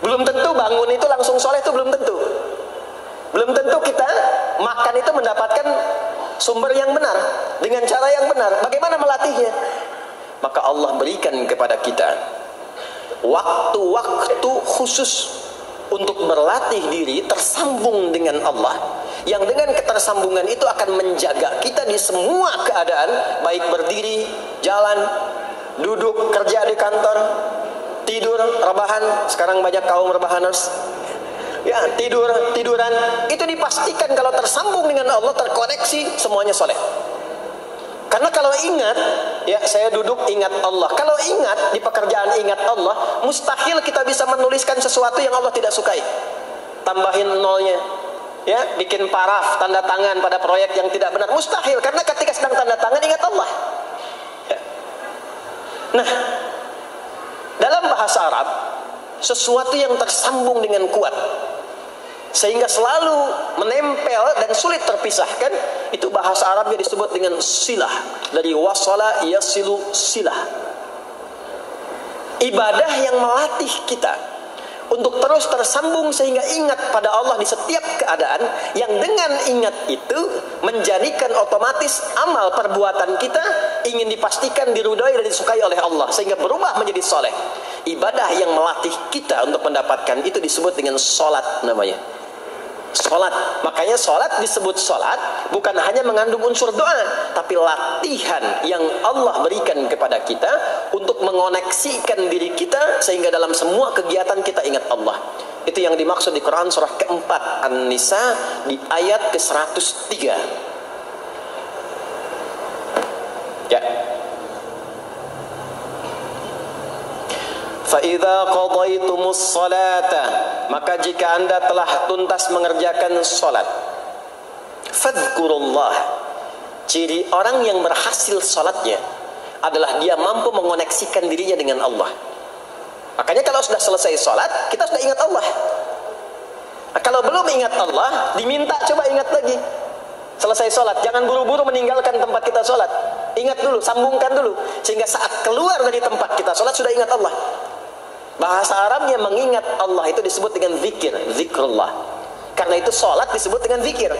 Belum tentu bangun itu langsung soleh, itu belum tentu. Belum tentu kita makan itu mendapatkan sumber yang benar, dengan cara yang benar. Bagaimana melatihnya? Maka Allah berikan kepada kita waktu-waktu khusus untuk berlatih diri tersambung dengan Allah, yang dengan ketersambungan itu akan menjaga kita di semua keadaan, baik berdiri, jalan, duduk, kerja di kantor, tidur, rebahan. Sekarang banyak kaum rebahaners, ya, tiduran, itu dipastikan kalau tersambung dengan Allah, terkoneksi, semuanya soleh. Karena kalau ingat, ya, saya duduk ingat Allah. Kalau ingat di pekerjaan ingat Allah, mustahil kita bisa menuliskan sesuatu yang Allah tidak sukai. Tambahin nolnya, ya, bikin paraf, tanda tangan pada proyek yang tidak benar, mustahil. Karena ketika sedang tanda tangan ingat Allah. Ya. Nah, dalam bahasa Arab, sesuatu yang tersambung dengan kuat, sehingga selalu menempel dan sulit terpisahkan, itu bahasa Arabnya disebut dengan silah. Dari wasala yasilu silah. Ibadah yang melatih kita untuk terus tersambung sehingga ingat pada Allah di setiap keadaan, yang dengan ingat itu menjadikan otomatis amal perbuatan kita ingin dipastikan diridhoi dan disukai oleh Allah sehingga berubah menjadi soleh. Ibadah yang melatih kita untuk mendapatkan itu disebut dengan sholat namanya. Sholat. Makanya sholat disebut sholat bukan hanya mengandung unsur doa, tapi latihan yang Allah berikan kepada kita untuk mengoneksikan diri kita sehingga dalam semua kegiatan kita ingat Allah. Itu yang dimaksud di Quran surah keempat An-Nisa di ayat ke-103. Ya. فَإِذَا قَضَيْتُمُ الصَّلَاةَ, maka jika anda telah tuntas mengerjakan sholat, fadhkurullah, ciri orang yang berhasil sholatnya adalah dia mampu mengoneksikan dirinya dengan Allah. Makanya kalau sudah selesai sholat, kita sudah ingat Allah. Nah, kalau belum ingat Allah, diminta coba ingat lagi. Selesai sholat, jangan buru-buru meninggalkan tempat kita sholat. Ingat dulu, sambungkan dulu, sehingga saat keluar dari tempat kita sholat sudah ingat Allah. Bahasa Arabnya mengingat Allah itu disebut dengan zikir, zikrullah. Karena itu sholat disebut dengan zikir.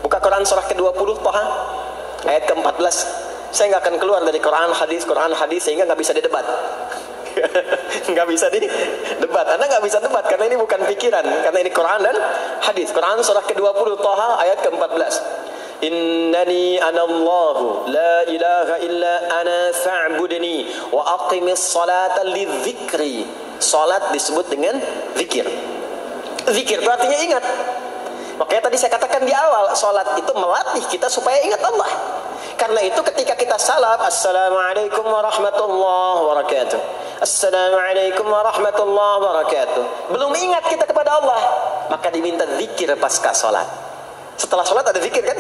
Buka Quran surah ke-20 Toha ayat ke-14. Saya nggak akan keluar dari Quran hadis sehingga nggak bisa didebat. Nggak bisa didebat. Anda nggak bisa debat karena ini bukan pikiran, karena ini Quran dan hadis. Quran surah ke-20 Toha ayat ke-14. Innani anallahu la ilaha illa ana fa'budni wa aqimis salata lidzikri. Salat disebut dengan zikir. Zikir itu artinya ingat. Makanya tadi saya katakan di awal, salat itu melatih kita supaya ingat Allah. Karena itu ketika kita salam, assalamualaikum warahmatullahi wabarakatuh, assalamualaikum warahmatullahi wabarakatuh, belum ingat kita kepada Allah, maka diminta zikir pasca salat. Setelah sholat ada zikir kan?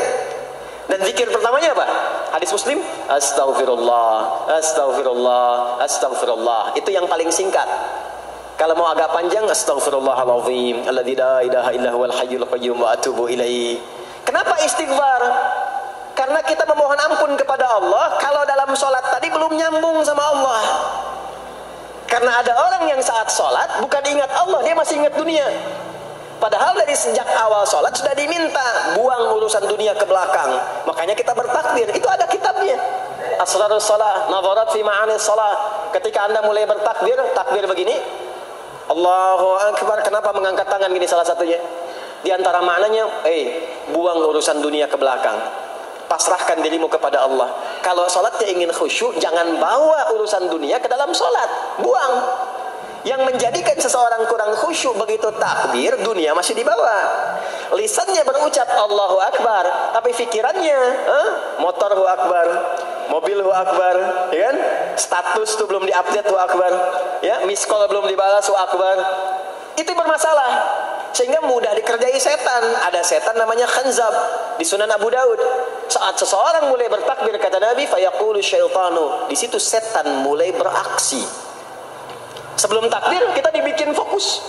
Dan zikir pertamanya apa? Hadis Muslim, astaghfirullah, astaghfirullah, astaghfirullah. Itu yang paling singkat. Kalau mau agak panjang, astaghfirullahaladzim, alladzi la ilaha illa huwal hayyul qayyum wa atubu ilaihi. Kenapa istighfar? Karena kita memohon ampun kepada Allah kalau dalam sholat tadi belum nyambung sama Allah. Karena ada orang yang saat sholat bukan ingat Allah, dia masih ingat dunia. Padahal dari sejak awal sholat sudah diminta buang urusan dunia ke belakang. Makanya kita bertakbir. Itu ada kitabnya. Asrarus shalah, nadharat fi ma'anis shalah. Ketika Anda mulai bertakbir, takbir begini, Allahu Akbar. Kenapa mengangkat tangan gini salah satunya? Di antara maknanya, buang urusan dunia ke belakang. Pasrahkan dirimu kepada Allah. Kalau sholatnya ingin khusyuk, jangan bawa urusan dunia ke dalam sholat. Buang. Yang menjadikan seseorang kurang khusyuk begitu takbir, dunia masih dibawa. Lisannya berucap Allahu Akbar, tapi pikirannya motor Hu Akbar, mobil Hu Akbar, ya kan? Status tuh belum diupdate Hu Akbar, ya, miss call belum dibalas Hu Akbar. Itu bermasalah. Sehingga mudah dikerjai setan. Ada setan namanya khanzab di Sunan Abu Daud. Saat seseorang mulai bertakbir kata Nabi, fayaqulu syaitanu, di situ setan mulai beraksi. Sebelum takbir kita dibikin fokus.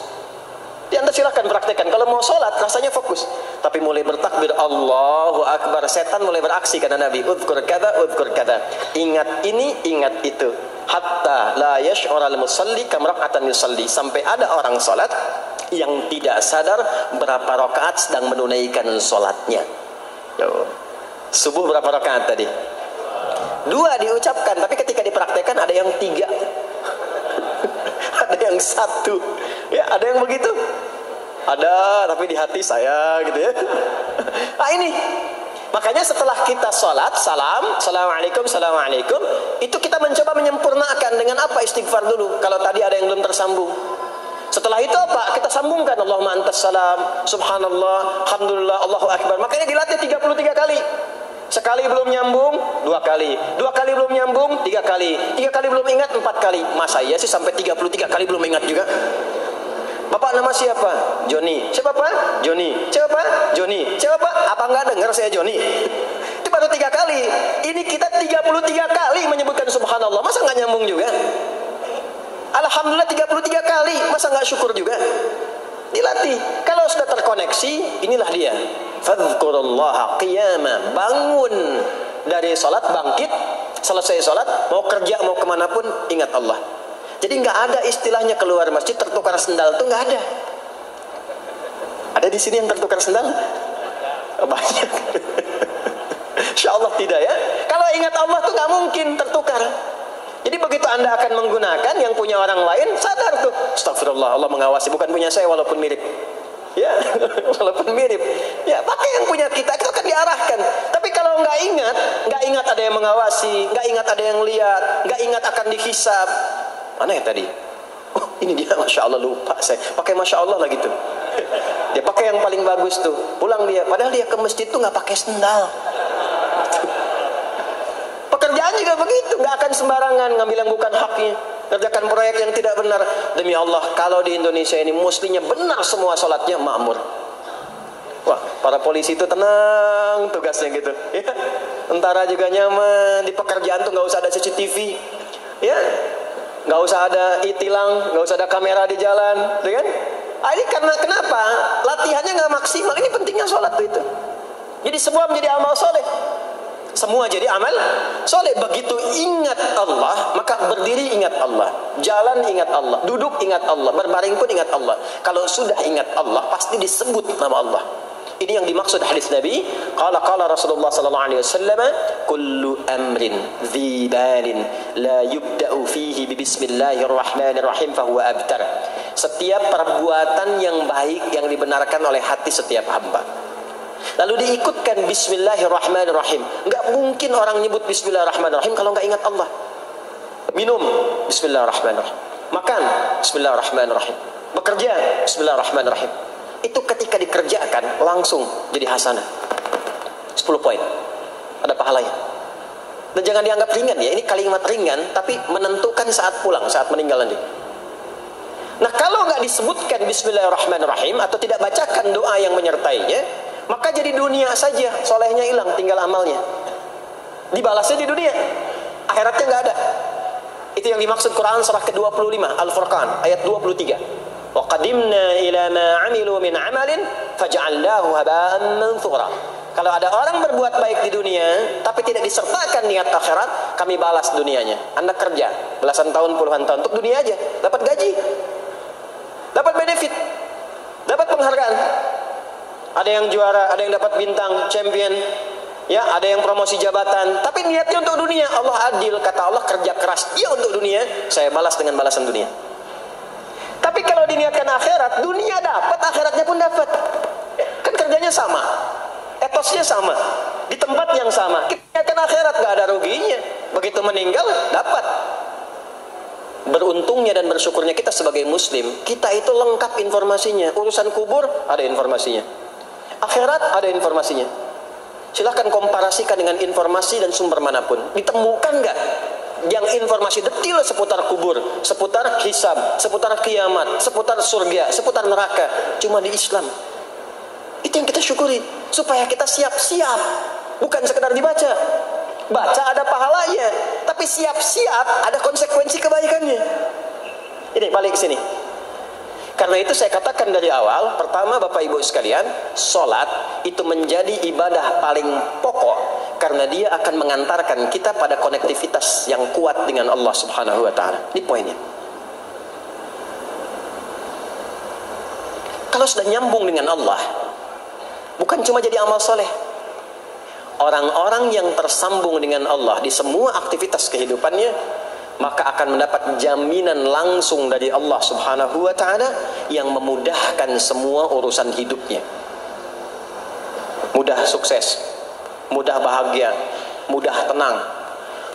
Anda silahkan praktekkan. Kalau mau sholat rasanya fokus. Tapi mulai bertakbir Allahu Akbar, setan mulai beraksi kata Nabi. Udhkur kada, udhkur kada. Ingat ini, ingat itu. Hatta la yash'ural musalli kamrak'atan yusalli. Sampai ada orang sholat yang tidak sadar berapa rakaat sedang menunaikan sholatnya. Subuh berapa rakaat tadi? 2 diucapkan, tapi ketika dipraktekkan ada yang 3. Ada yang 1, ya, ada yang begitu, ada tapi di hati saya gitu ya. Nah ini, makanya setelah kita sholat, salam, assalamualaikum, assalamualaikum, itu kita mencoba menyempurnakan dengan apa? Istighfar dulu. Kalau tadi ada yang belum tersambung, setelah itu apa? Kita sambungkan Allahumma antas salam, subhanallah, alhamdulillah, Allahu Akbar. Makanya dilatih 33 kali. Sekali belum nyambung, 2 kali. 2 kali belum nyambung, 3 kali. 3 kali belum ingat, 4 kali. Masa iya sih sampai 33 kali belum ingat juga? Bapak nama siapa? Joni. Siapa Pak? Joni. Siapa Pak? Joni. Siapa Pak? Apa nggak dengar saya Joni? Itu baru 3 kali. Ini kita 33 kali menyebutkan subhanallah. Masa nggak nyambung juga? Alhamdulillah 33 kali. Masa nggak syukur juga? Dilatih. Kalau sudah terkoneksi, inilah dia. Fadhkurullaha qiyama. Bangun dari sholat, bangkit, selesai sholat, mau kerja, mau kemanapun, ingat Allah. Jadi nggak ada istilahnya keluar masjid tertukar sendal, tuh nggak ada. Ada di sini yang tertukar sendal? Banyak. Insya Allah tidak ya. Kalau ingat Allah tuh nggak mungkin tertukar. Jadi begitu Anda akan menggunakan yang punya orang lain, sadar tuh, astagfirullah, Allah mengawasi, bukan punya saya walaupun mirip. Ya, walaupun mirip. Ya, pakai yang punya kita, itu akan diarahkan. Tapi kalau nggak ingat ada yang mengawasi, nggak ingat ada yang lihat, nggak ingat akan dihisab. Mana ya tadi? Oh, ini dia, Masya Allah, lupa saya. Pakai Masya Allah lah gitu. Dia pakai yang paling bagus tuh. Pulang dia, padahal dia ke masjid tuh nggak pakai sendal. Pekerjaan juga begitu, nggak akan sembarangan ngambil yang bukan haknya, kerjakan proyek yang tidak benar. Demi Allah, kalau di Indonesia ini mestinya benar semua sholatnya, makmur. Wah, para polisi itu tenang tugasnya gitu. Ya, tentara juga nyaman. Di pekerjaan tuh nggak usah ada CCTV, ya, nggak usah ada e-tilang, nggak usah ada kamera di jalan, gitu kan? Ini karena kenapa? Latihannya nggak maksimal. Ini pentingnya sholat tuh itu. Jadi semua menjadi amal soleh. Semua jadi amal soleh. Begitu ingat Allah, maka berdiri ingat Allah, jalan ingat Allah, duduk ingat Allah, berbaring pun ingat Allah. Kalau sudah ingat Allah, pasti disebut nama Allah. Ini yang dimaksud hadis Nabi. Qala Rasulullah sallallahu alaihi wasallam, kullu amrin dhi balin la yubda'u fihi bi bismillahirrahmanirrahim fa huwa abtar. Setiap perbuatan yang baik yang dibenarkan oleh hati setiap hamba, lalu diikutkan bismillahirrahmanirrahim. Nggak mungkin orang nyebut bismillahirrahmanirrahim kalau nggak ingat Allah. Minum, bismillahirrahmanirrahim. Makan, bismillahirrahmanirrahim. Bekerja, bismillahirrahmanirrahim. Itu ketika dikerjakan langsung jadi hasanah. 10 poin. Ada pahalanya. Dan jangan dianggap ringan ya. Ini kalimat ringan tapi menentukan saat pulang, saat meninggal nanti. Nah, kalau nggak disebutkan bismillahirrahmanirrahim atau tidak bacakan doa yang menyertainya, maka jadi dunia saja, solehnya hilang, tinggal amalnya. Dibalasnya di dunia, akhiratnya nggak ada. Itu yang dimaksud Quran surah ke-25 Al-Furqan ayat 23. Wa qadimna ila ma 'amilu min 'amalin faj'alnahu haba'an manthura. Kalau ada orang berbuat baik di dunia tapi tidak disertakan niat akhirat, kami balas dunianya. Anda kerja belasan tahun, puluhan tahun untuk dunia aja, dapat gaji, dapat benefit, dapat penghargaan. Ada yang juara, ada yang dapat bintang, champion, ya, ada yang promosi jabatan, tapi niatnya untuk dunia. Allah adil, kata Allah, kerja keras dia untuk dunia, saya balas dengan balasan dunia. Tapi kalau diniatkan akhirat, dunia dapat, akhiratnya pun dapat. Kan kerjanya sama, etosnya sama, di tempat yang sama. Kita niatkan akhirat, gak ada ruginya. Begitu meninggal, dapat. Beruntungnya dan bersyukurnya kita sebagai muslim, kita itu lengkap informasinya. Urusan kubur, ada informasinya. Akhirat ada informasinya. Silahkan komparasikan dengan informasi dan sumber manapun. Ditemukan nggak yang informasi detail seputar kubur, seputar hisab, seputar kiamat, seputar surga, seputar neraka? Cuma di Islam. Itu yang kita syukuri, supaya kita siap-siap. Bukan sekedar dibaca. Baca ada pahalanya, tapi siap-siap ada konsekuensi kebaikannya. Ini balik ke sini. Karena itu saya katakan dari awal, pertama Bapak Ibu sekalian, sholat itu menjadi ibadah paling pokok karena dia akan mengantarkan kita pada konektivitas yang kuat dengan Allah Subhanahu wa Ta'ala. Ini poinnya. Kalau sudah nyambung dengan Allah, bukan cuma jadi amal soleh. Orang-orang yang tersambung dengan Allah di semua aktivitas kehidupannya, maka akan mendapat jaminan langsung dari Allah Subhanahu wa Ta'ala yang memudahkan semua urusan hidupnya. Mudah sukses, mudah bahagia, mudah tenang.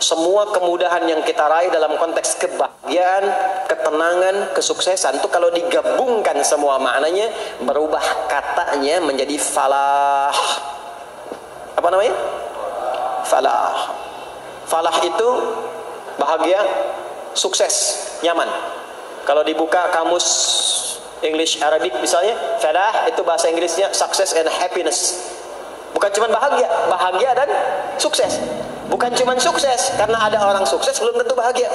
Semua kemudahan yang kita raih dalam konteks kebahagiaan, ketenangan, kesuksesan itu kalau digabungkan semua maknanya, berubah katanya menjadi falah. Apa namanya? Falah. Falah itu bahagia, sukses, nyaman. Kalau dibuka kamus English Arabic misalnya, falah itu bahasa Inggrisnya success and happiness. Bukan cuma bahagia, bahagia dan sukses. Bukan cuma sukses, karena ada orang sukses belum tentu bahagia.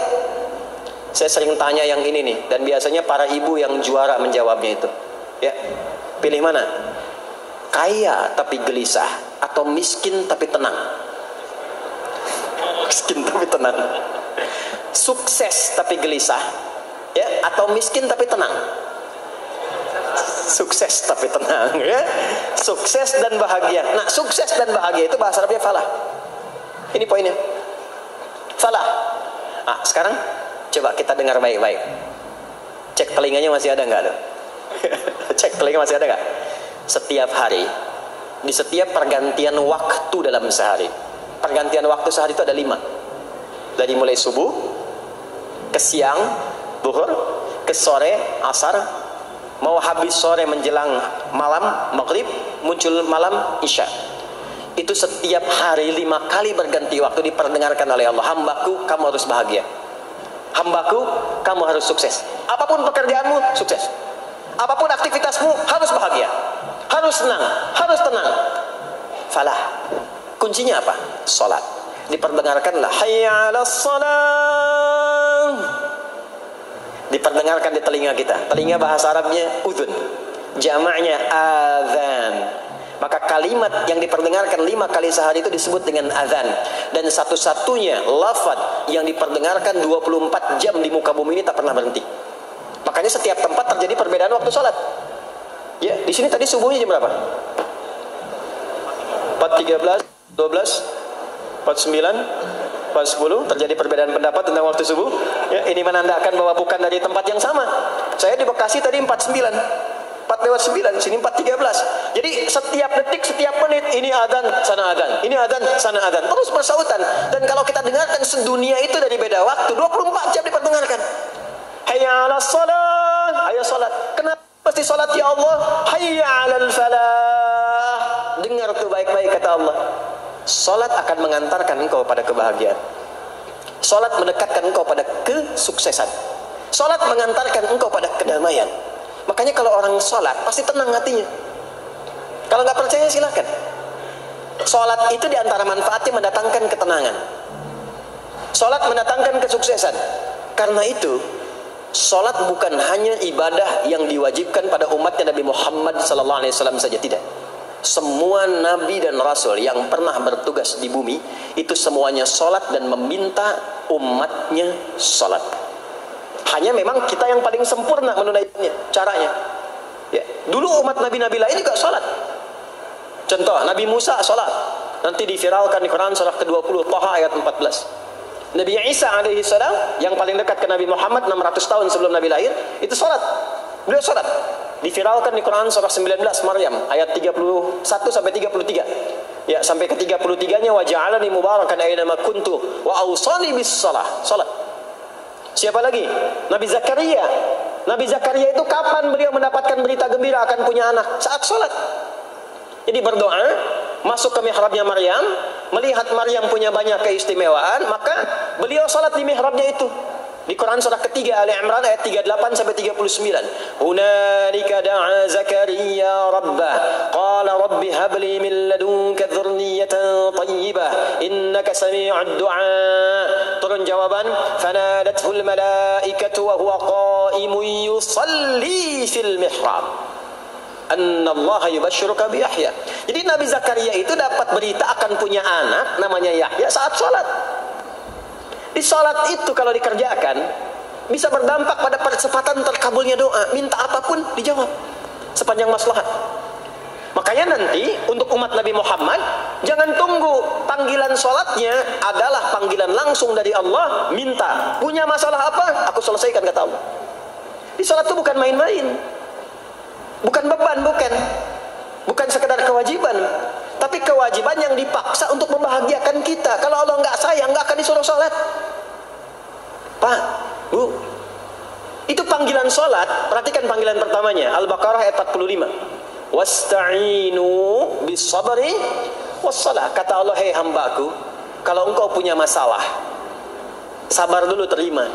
Saya sering tanya yang ini nih, dan biasanya para ibu yang juara menjawabnya itu. Ya, pilih mana? Kaya tapi gelisah atau miskin tapi tenang? Miskin tapi tenang. Sukses tapi gelisah Ya, atau miskin tapi tenang. Sukses tapi tenang, ya. Sukses dan bahagia. Nah, sukses dan bahagia itu bahasa Arabnya falah. Ini poinnya. Falah. Ah, sekarang coba kita dengar baik-baik. Cek telinganya masih ada nggak? Cek telinga masih ada nggak? Setiap hari, di setiap pergantian waktu dalam sehari. Pergantian waktu sehari itu ada 5. Dari mulai subuh, ke siang, zuhur, ke sore, asar. Mau habis sore menjelang malam, maghrib, muncul malam, isya. Itu setiap hari 5 kali berganti waktu diperdengarkan oleh Allah. Hambaku, kamu harus bahagia. Hambaku, kamu harus sukses. Apapun pekerjaanmu, sukses. Apapun aktivitasmu, harus bahagia. Harus senang, harus tenang. Falah. Kuncinya apa? Salat. Diperdengarkanlah hayya 'alas shalah. Diperdengarkan di telinga kita. Telinga bahasa Arabnya udhun, jamaknya adzan. Maka kalimat yang diperdengarkan 5 kali sehari itu disebut dengan adzan. Dan satu-satunya lafaz yang diperdengarkan 24 jam di muka bumi ini tak pernah berhenti. Makanya setiap tempat terjadi perbedaan waktu sholat. Ya, di sini tadi subuhnya jam berapa? 4.13, 12, 49, 4.10, terjadi perbedaan pendapat tentang waktu subuh. Ya, ini menandakan bahwa bukan dari tempat yang sama. Saya di Bekasi tadi 49, 4:09, sini 4:13. Jadi setiap detik, setiap menit, ini adzan, sana adzan, ini adzan, sana adzan, terus bersautan. Dan kalau kita dengarkan sedunia itu dari beda waktu, 24 jam diperdengarkan. Hayya 'alas shalah, ayo salat. Kenapa pasti salat ya Allah? Hayya 'alal falah. Dengar tuh baik-baik kata Allah. Salat akan mengantarkan engkau pada kebahagiaan. Salat mendekatkan engkau pada kesuksesan. Salat mengantarkan engkau pada kedamaian. Makanya kalau orang salat pasti tenang hatinya. Kalau nggak percaya silakan. Salat itu diantara manfaatnya mendatangkan ketenangan. Salat mendatangkan kesuksesan. Karena itu, salat bukan hanya ibadah yang diwajibkan pada umatnya Nabi Muhammad SAW saja, tidak. Semua nabi dan rasul yang pernah bertugas di bumi itu semuanya salat dan meminta umatnya salat. Hanya memang kita yang paling sempurna menunaikannya, caranya. Ya, dulu umat nabi-nabi lain juga salat. Contoh, Nabi Musa salat. Nanti diviralkan di Quran surah ke-20 Thaha ayat 14. Nabi Isa alaihi salam yang paling dekat ke Nabi Muhammad 600 tahun sebelum Nabi lahir, itu salat. Beliau salat. Diviralkan di Quran surah 19 Maryam ayat 31 sampai 33. Ya, sampai ke 33-nya wa ja'alani mubarakan aina ma kuntu wa awsani bis shalah. Salat. Siapa lagi? Nabi Zakaria. Nabi Zakaria itu kapan beliau mendapatkan berita gembira akan punya anak? Saat salat. Jadi berdoa, masuk ke mihrabnya Maryam, melihat Maryam punya banyak keistimewaan, maka beliau salat di mihrabnya itu. Di Quran surah ketiga Ali Imran ayat 38 sampai 39. Hunalika da'a Zakaria rabbah qala rabbi habli min ladunka dzurriyyatan thayyibah innaka sami'ud du'a. Turun jawaban, fanadathul malaikatu wa huwa qa'imun yusalli fil mihrab. Annallaha yubashshiruka bi Yahya. Jadi Nabi Zakaria itu dapat berita akan punya anak namanya Yahya saat salat. Di salat itu kalau dikerjakan bisa berdampak pada percepatan terkabulnya doa. Minta apapun dijawab sepanjang maslahat. Makanya nanti untuk umat Nabi Muhammad jangan tunggu, panggilan salatnya adalah panggilan langsung dari Allah. Minta, punya masalah apa? Aku selesaikan kata Allah. Di salat itu bukan main-main, bukan beban, bukan sekedar kewajiban, tapi kewajiban yang dipaksa untuk membahagiakan kita. Kalau Allah nggak sayang, nggak akan disuruh sholat. Pak, Bu, itu panggilan sholat. Perhatikan panggilan pertamanya, Al-Baqarah ayat 45. Wasta'inu bis sabri wassalah. Kata Allah, hei hambaku, kalau engkau punya masalah, sabar dulu, terima.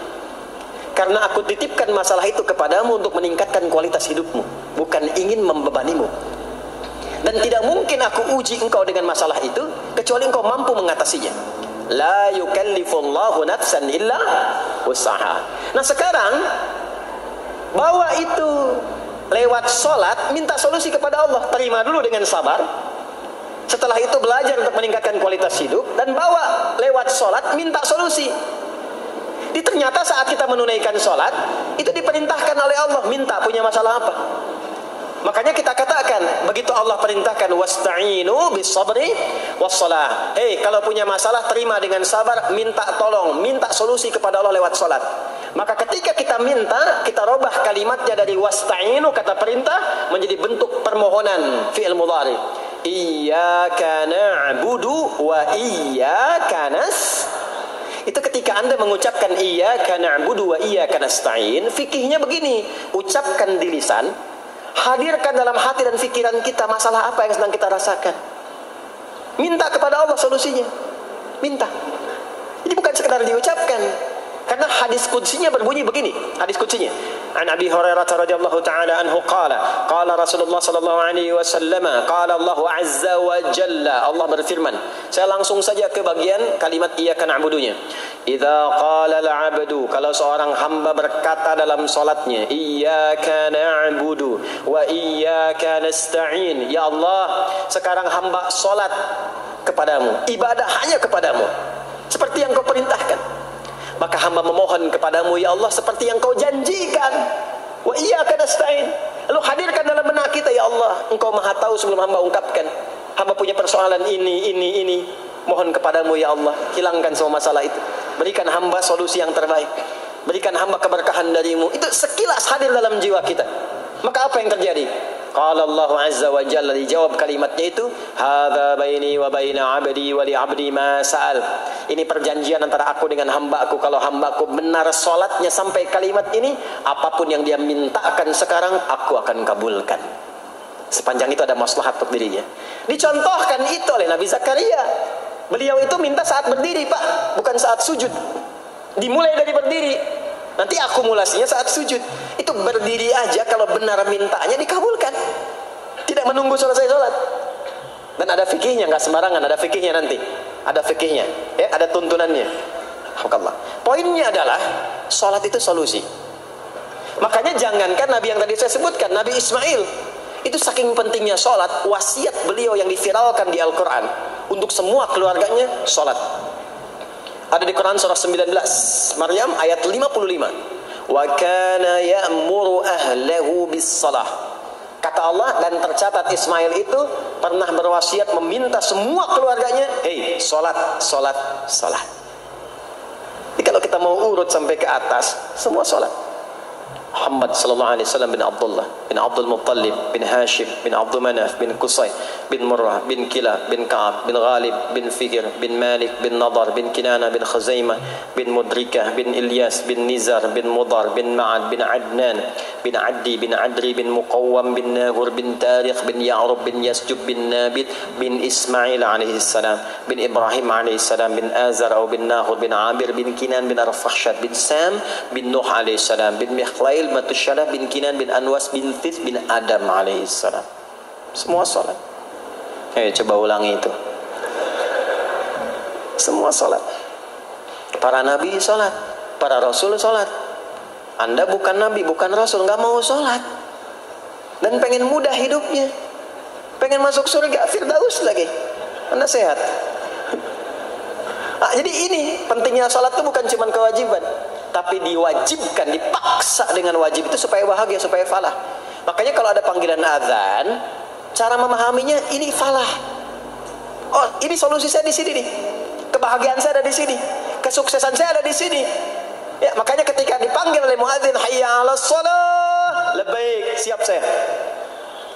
Karena aku titipkan masalah itu kepadamu untuk meningkatkan kualitas hidupmu, bukan ingin membebanimu. Dan tidak mungkin aku uji engkau dengan masalah itu kecuali engkau mampu mengatasinya. La yukallifullahu nafsan illa usaha. Nah sekarang bawa itu lewat sholat, minta solusi kepada Allah. Terima dulu dengan sabar. Setelah itu belajar untuk meningkatkan kualitas hidup, dan bawa lewat sholat minta solusi. Ternyata saat kita menunaikan sholat, itu diperintahkan oleh Allah, minta punya masalah apa. Makanya kita katakan, begitu Allah perintahkan wasta'inu bis-sabri was-shalah. Kalau punya masalah terima dengan sabar, minta tolong, minta solusi kepada Allah lewat sholat. Maka ketika kita minta, kita robah kalimatnya dari wasta'inu, kata perintah, menjadi bentuk permohonan, fi'il mudhari. Iyyaka na'budu wa iyyaka itu ketika Anda mengucapkan iyyaka na'budu wa iyyaka nasta'in, fikihnya begini, ucapkan di lisan, hadirkan dalam hati dan pikiran kita masalah apa yang sedang kita rasakan. Minta kepada Allah solusinya. Minta. Jadi bukan sekedar diucapkan. Karena hadis qudsinya berbunyi begini, hadis qudsinya. An Abi Hurairah radhiyallahu taala anhu qala Rasulullah sallallahu alaihi wasallam qala Allah azza wa jalla, Allah berfirman. Saya langsung saja ke bagian kalimat iyyaka na'budunya. Idza qala al-'abdu, kalau seorang hamba berkata dalam salatnya iyyaka na'budu wa iyyaka nasta'in, ya Allah, sekarang hamba salat kepadamu, ibadah hanya kepadamu, seperti yang kau perintahkan. Maka hamba memohon kepadamu, ya Allah, seperti yang kau janjikan. Wa iyyaka nasta'in. Lalu hadirkan dalam benak kita, ya Allah, engkau maha tahu sebelum hamba ungkapkan. Hamba punya persoalan ini. Mohon kepadamu, ya Allah, hilangkan semua masalah itu. Berikan hamba solusi yang terbaik. Berikan hamba keberkahan darimu. Itu sekilas hadir dalam jiwa kita. Maka apa yang terjadi? Qala Allah azza wa jalla, dijawab kalimatnya itu, hadza baini wa baina 'abdi wa li 'abdi ma sa'al. Ini perjanjian antara aku dengan hamba-Ku. Kalau hamba-Ku benar salatnya sampai kalimat ini, apapun yang dia mintakan sekarang aku akan kabulkan. Sepanjang itu ada maslahat untuk dirinya. Dicontohkan itu oleh Nabi Zakaria. Beliau itu minta saat berdiri, Pak, bukan saat sujud. Dimulai dari berdiri. Nanti akumulasinya saat sujud. Itu berdiri aja, kalau benar mintanya dikabulkan. Tidak menunggu selesai sholat. Dan ada fikihnya, nggak sembarangan, ada fikihnya nanti. Ada fikihnya, ya, ada tuntunannya. Alhamdulillah. Poinnya adalah sholat itu solusi. Makanya jangankan Nabi yang tadi saya sebutkan, Nabi Ismail, itu saking pentingnya sholat, wasiat beliau yang diviralkan di Al-Quran untuk semua keluarganya, sholat. Ada di Quran surah 19 Maryam ayat 55. Wa kana ya'muru ahlahu bis-shalah. Kata Allah, dan tercatat Ismail itu pernah berwasiat meminta semua keluarganya, salat. Jadi kalau kita mau urut sampai ke atas, semua salat. Muhammad sallallahu alaihi wasallam bin Abdullah bin Abdul Muttalib bin Hashim bin Abdul Manaf bin Qusay bin Murrah bin Kilab bin Ka'ab bin Ghalib bin Fihr bin Malik bin Nadar bin Kinana bin Khuzaimah bin Mudrikah bin Ilyas bin Nizar bin Mudar bin Ma'ad bin Adnan bin Addi bin Adri bin Muqawwam bin Nahur bin Tariq bin Ya'rub bin Yasjub bin Nabit bin Ismail alaihi salam bin Ibrahim alaihi salam bin Azar atau bin Nahur bin Amir bin Kinan bin Arfakhshad bin Sam bin Nuh alaihi salam bin Mikhlail Matusyalah bin Kinan bin Anwas bin Thith bin Adam alaihissalam. Semua salat. Coba ulangi itu. Semua salat. Para nabi salat, para rasul salat. Anda bukan nabi, bukan rasul, nggak mau salat, dan pengen mudah hidupnya, pengen masuk surga Firdaus lagi. Anda sehat. Jadi ini pentingnya salat itu bukan cuma kewajiban, tapi diwajibkan, dipaksa dengan wajib itu supaya bahagia, supaya falah. Makanya kalau ada panggilan azan, cara memahaminya ini falah. Oh, ini solusi saya di sini nih. Kebahagiaan saya ada di sini. Kesuksesan saya ada di sini. Ya, makanya ketika dipanggil oleh muadzin, hayya 'alas shalah, labbaik, siap saya.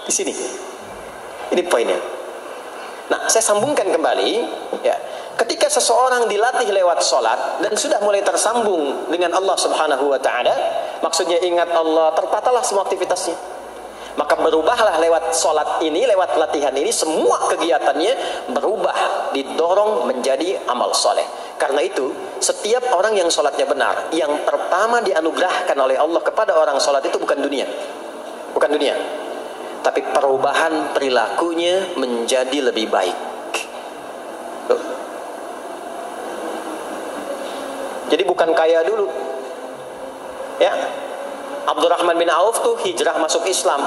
Di sini. Ini poinnya. Nah, saya sambungkan kembali, ya. Ketika seseorang dilatih lewat sholat dan sudah mulai tersambung dengan Allah subhanahu wa ta'ala, maksudnya ingat Allah, tertatalah semua aktivitasnya. Maka berubahlah lewat sholat ini, lewat latihan ini, semua kegiatannya berubah, didorong menjadi amal soleh. Karena itu, setiap orang yang sholatnya benar, yang pertama dianugerahkan oleh Allah kepada orang sholat itu bukan dunia. Bukan dunia. Tapi perubahan perilakunya menjadi lebih baik. Jadi bukan kaya dulu, ya. Abdurrahman bin Auf tuh hijrah masuk Islam,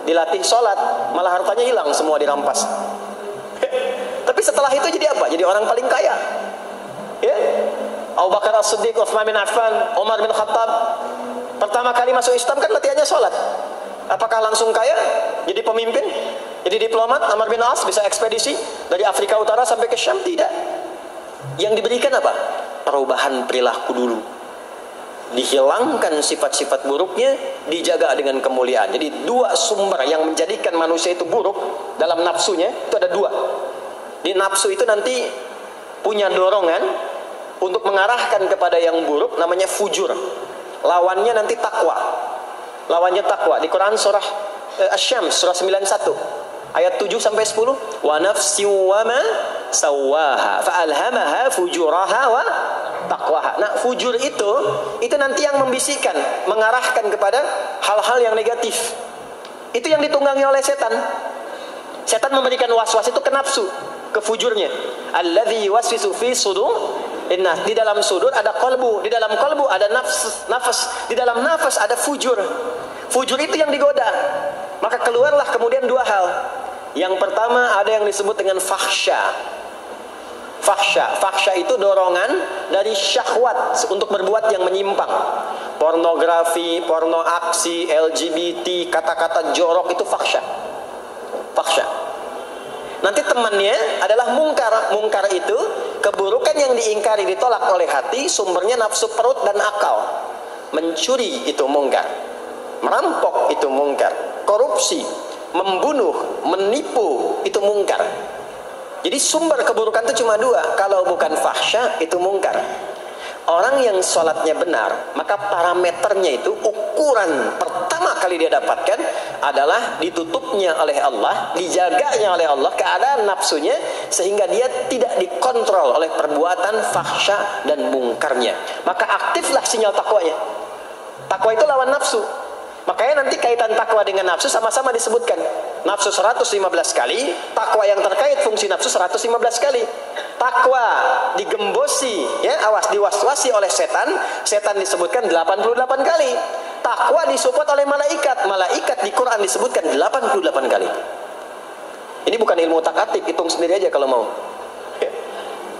dilatih sholat, malah hartanya hilang semua dirampas. Tapi setelah itu jadi apa? Jadi orang paling kaya. Ya. Abu Abu Bakar As-Siddiq, Utsman bin Affan, Umar bin Khattab. Pertama kali masuk Islam kan latihannya sholat. Apakah langsung kaya, jadi pemimpin, jadi diplomat? Amr bin As bisa ekspedisi dari Afrika Utara sampai ke Syam? Tidak. Yang diberikan apa? Perubahan perilaku dulu. Dihilangkan sifat-sifat buruknya, dijaga dengan kemuliaan. Jadi dua sumber yang menjadikan manusia itu buruk dalam nafsunya, itu ada dua. Di nafsu itu nanti punya dorongan untuk mengarahkan kepada yang buruk, namanya fujur. Lawannya nanti takwa. Lawannya takwa. Di Quran surah Asy-Syams surah 91 ayat 7 sampai 10, wa nafsi wa ma sawaha fa alhamaha fujuraha wa taqwaha. Nah, fujur itu nanti yang membisikkan, mengarahkan kepada hal-hal yang negatif. Itu yang ditunggangi oleh setan. Setan memberikan waswas itu ke nafsu, ke fujurnya. Alladzi yuwaswisu fi sudur. Inna, di dalam sudur ada qalbu, di dalam qalbu ada nafas, di dalam nafas ada fujur. Fujur itu yang digoda. Maka keluarlah kemudian dua hal. Yang pertama ada yang disebut dengan fahsya. Fahsya itu dorongan dari syahwat untuk berbuat yang menyimpang. Pornografi, porno aksi, LGBT, kata-kata jorok itu fahsya. Nanti temannya adalah mungkar. Mungkar itu keburukan yang diingkari, ditolak oleh hati, sumbernya nafsu perut dan akal. Mencuri itu mungkar, merampok itu mungkar, korupsi, membunuh, menipu itu mungkar. Jadi sumber keburukan itu cuma dua. Kalau bukan fahsya itu mungkar. Orang yang sholatnya benar, maka parameternya itu, ukuran pertama kali dia dapatkan adalah ditutupnya oleh Allah, dijaganya oleh Allah keadaan nafsunya, sehingga dia tidak dikontrol oleh perbuatan fahsya dan mungkarnya. Maka aktiflah sinyal takwanya. Takwa itu lawan nafsu. Makanya nanti kaitan takwa dengan nafsu sama-sama disebutkan. Nafsu 115 kali, takwa yang terkait fungsi nafsu 115 kali. Takwa digembosi, ya, awas, diwaswasi oleh setan, setan disebutkan 88 kali. Takwa disupport oleh malaikat, malaikat di Quran disebutkan 88 kali. Ini bukan ilmu takatik, hitung sendiri aja kalau mau.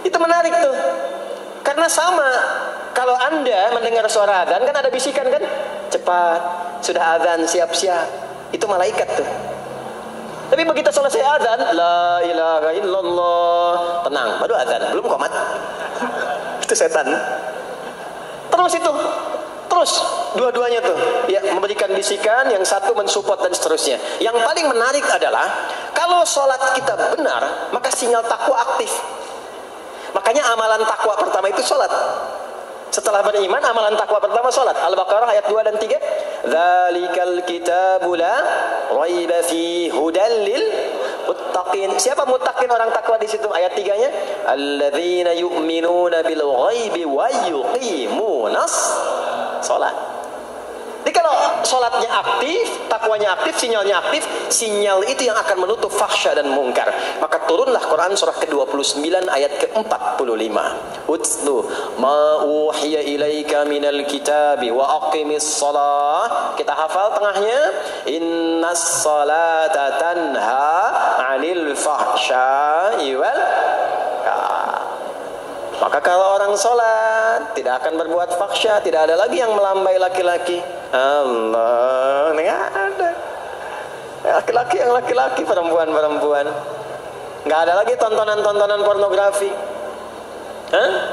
Itu menarik tuh. Karena sama, kalau Anda mendengar suara adzan kan ada bisikan kan? Cepat, sudah adzan, siap-siap. Itu malaikat tuh. Tapi begitu selesai adzan, la ilaha illallah, tenang, baru adzan, belum qomat. Itu setan. Terus dua-duanya tuh, ya, memberikan bisikan, yang satu mensupport dan seterusnya. Yang paling menarik adalah kalau sholat kita benar, maka sinyal takwa aktif. Makanya amalan takwa pertama itu sholat. Setelah beriman, amalan takwa pertama sholat. Al-Baqarah ayat 2 dan 3. Dzalikal kitabu la raiba fi hudal lil muttaqin. Siapa muttaqin, orang takwa di situ? Ayat 3-nya, alladzina yu'minuna bil ghaibi wa yuqimunas sholat. Jadi kalau sholatnya aktif, takwanya aktif, sinyalnya aktif, sinyal itu yang akan menutup fahsya dan mungkar. Maka turunlah Quran surah ke-29 ayat ke-45. Utlu ma uhiya ilaika minal kitabi wa aqimis shalah. Kita hafal tengahnya. Innas salata tanha 'anil fahsya'i wal. Maka kalau orang sholat tidak akan berbuat fahsya, tidak ada lagi yang melambai laki-laki. Allah, nggak ada. Laki-laki yang laki-laki, perempuan-perempuan. Nggak ada lagi tontonan-tontonan pornografi.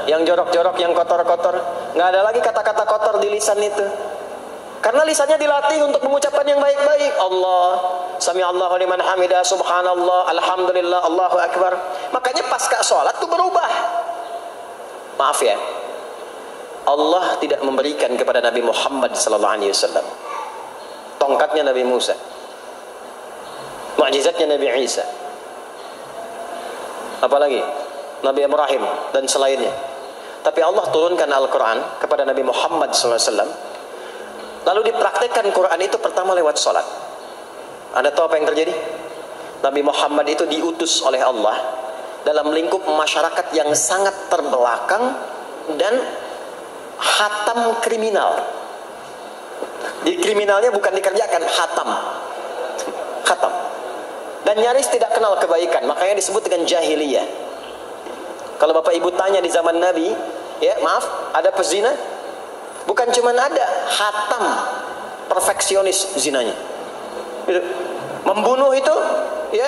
Yang jorok-jorok, yang kotor-kotor. Nggak ada lagi kata-kata kotor di lisan itu. Karena lisannya dilatih untuk mengucapkan yang baik-baik. Allah, sami Allahu liman hamidah, subhanallah, alhamdulillah, Allahu akbar. Makanya pasca sholat itu berubah. Maaf ya, Allah tidak memberikan kepada Nabi Muhammad SAW tongkatnya Nabi Musa, mukjizatnya Nabi Isa, apalagi Nabi Ibrahim dan selainnya. Tapi Allah turunkan Al-Quran kepada Nabi Muhammad SAW, lalu dipraktekkan Quran itu pertama lewat sholat. Anda tahu apa yang terjadi? Nabi Muhammad itu diutus oleh Allah dalam lingkup masyarakat yang sangat terbelakang dan hatam kriminal. Di kriminalnya bukan dikerjakan, hatam. Dan nyaris tidak kenal kebaikan, makanya disebut dengan jahiliyah. Kalau Bapak Ibu tanya di zaman Nabi, ya maaf, ada pezina. Bukan cuma ada, hatam, perfeksionis zinanya. Gitu. Membunuh itu, ya,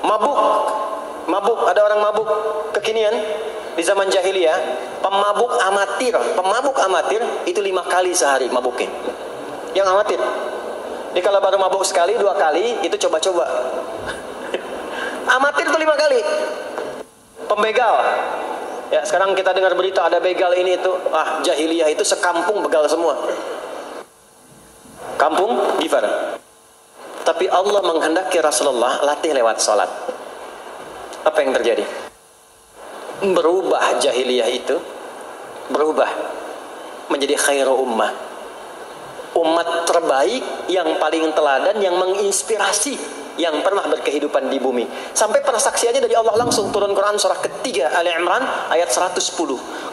mabuk, ada orang mabuk kekinian di zaman jahiliyah, pemabuk amatir itu 5 kali sehari mabuknya. Yang amatir. Jadi kalau baru mabuk sekali, 2 kali, itu coba-coba. Amatir itu 5 kali. Pembegal. Ya, sekarang kita dengar berita ada begal ini itu. Ah, jahiliyah itu sekampung begal semua. Kampung Gifar. Tapi Allah menghendaki Rasulullah latih lewat salat. Apa yang terjadi? Berubah jahiliyah itu, berubah menjadi khairu ummah. Umat terbaik yang paling teladan, yang menginspirasi, yang pernah berkehidupan di bumi. Sampai persaksiannya dari Allah langsung, turun Quran surah ketiga Ali Imran ayat 110.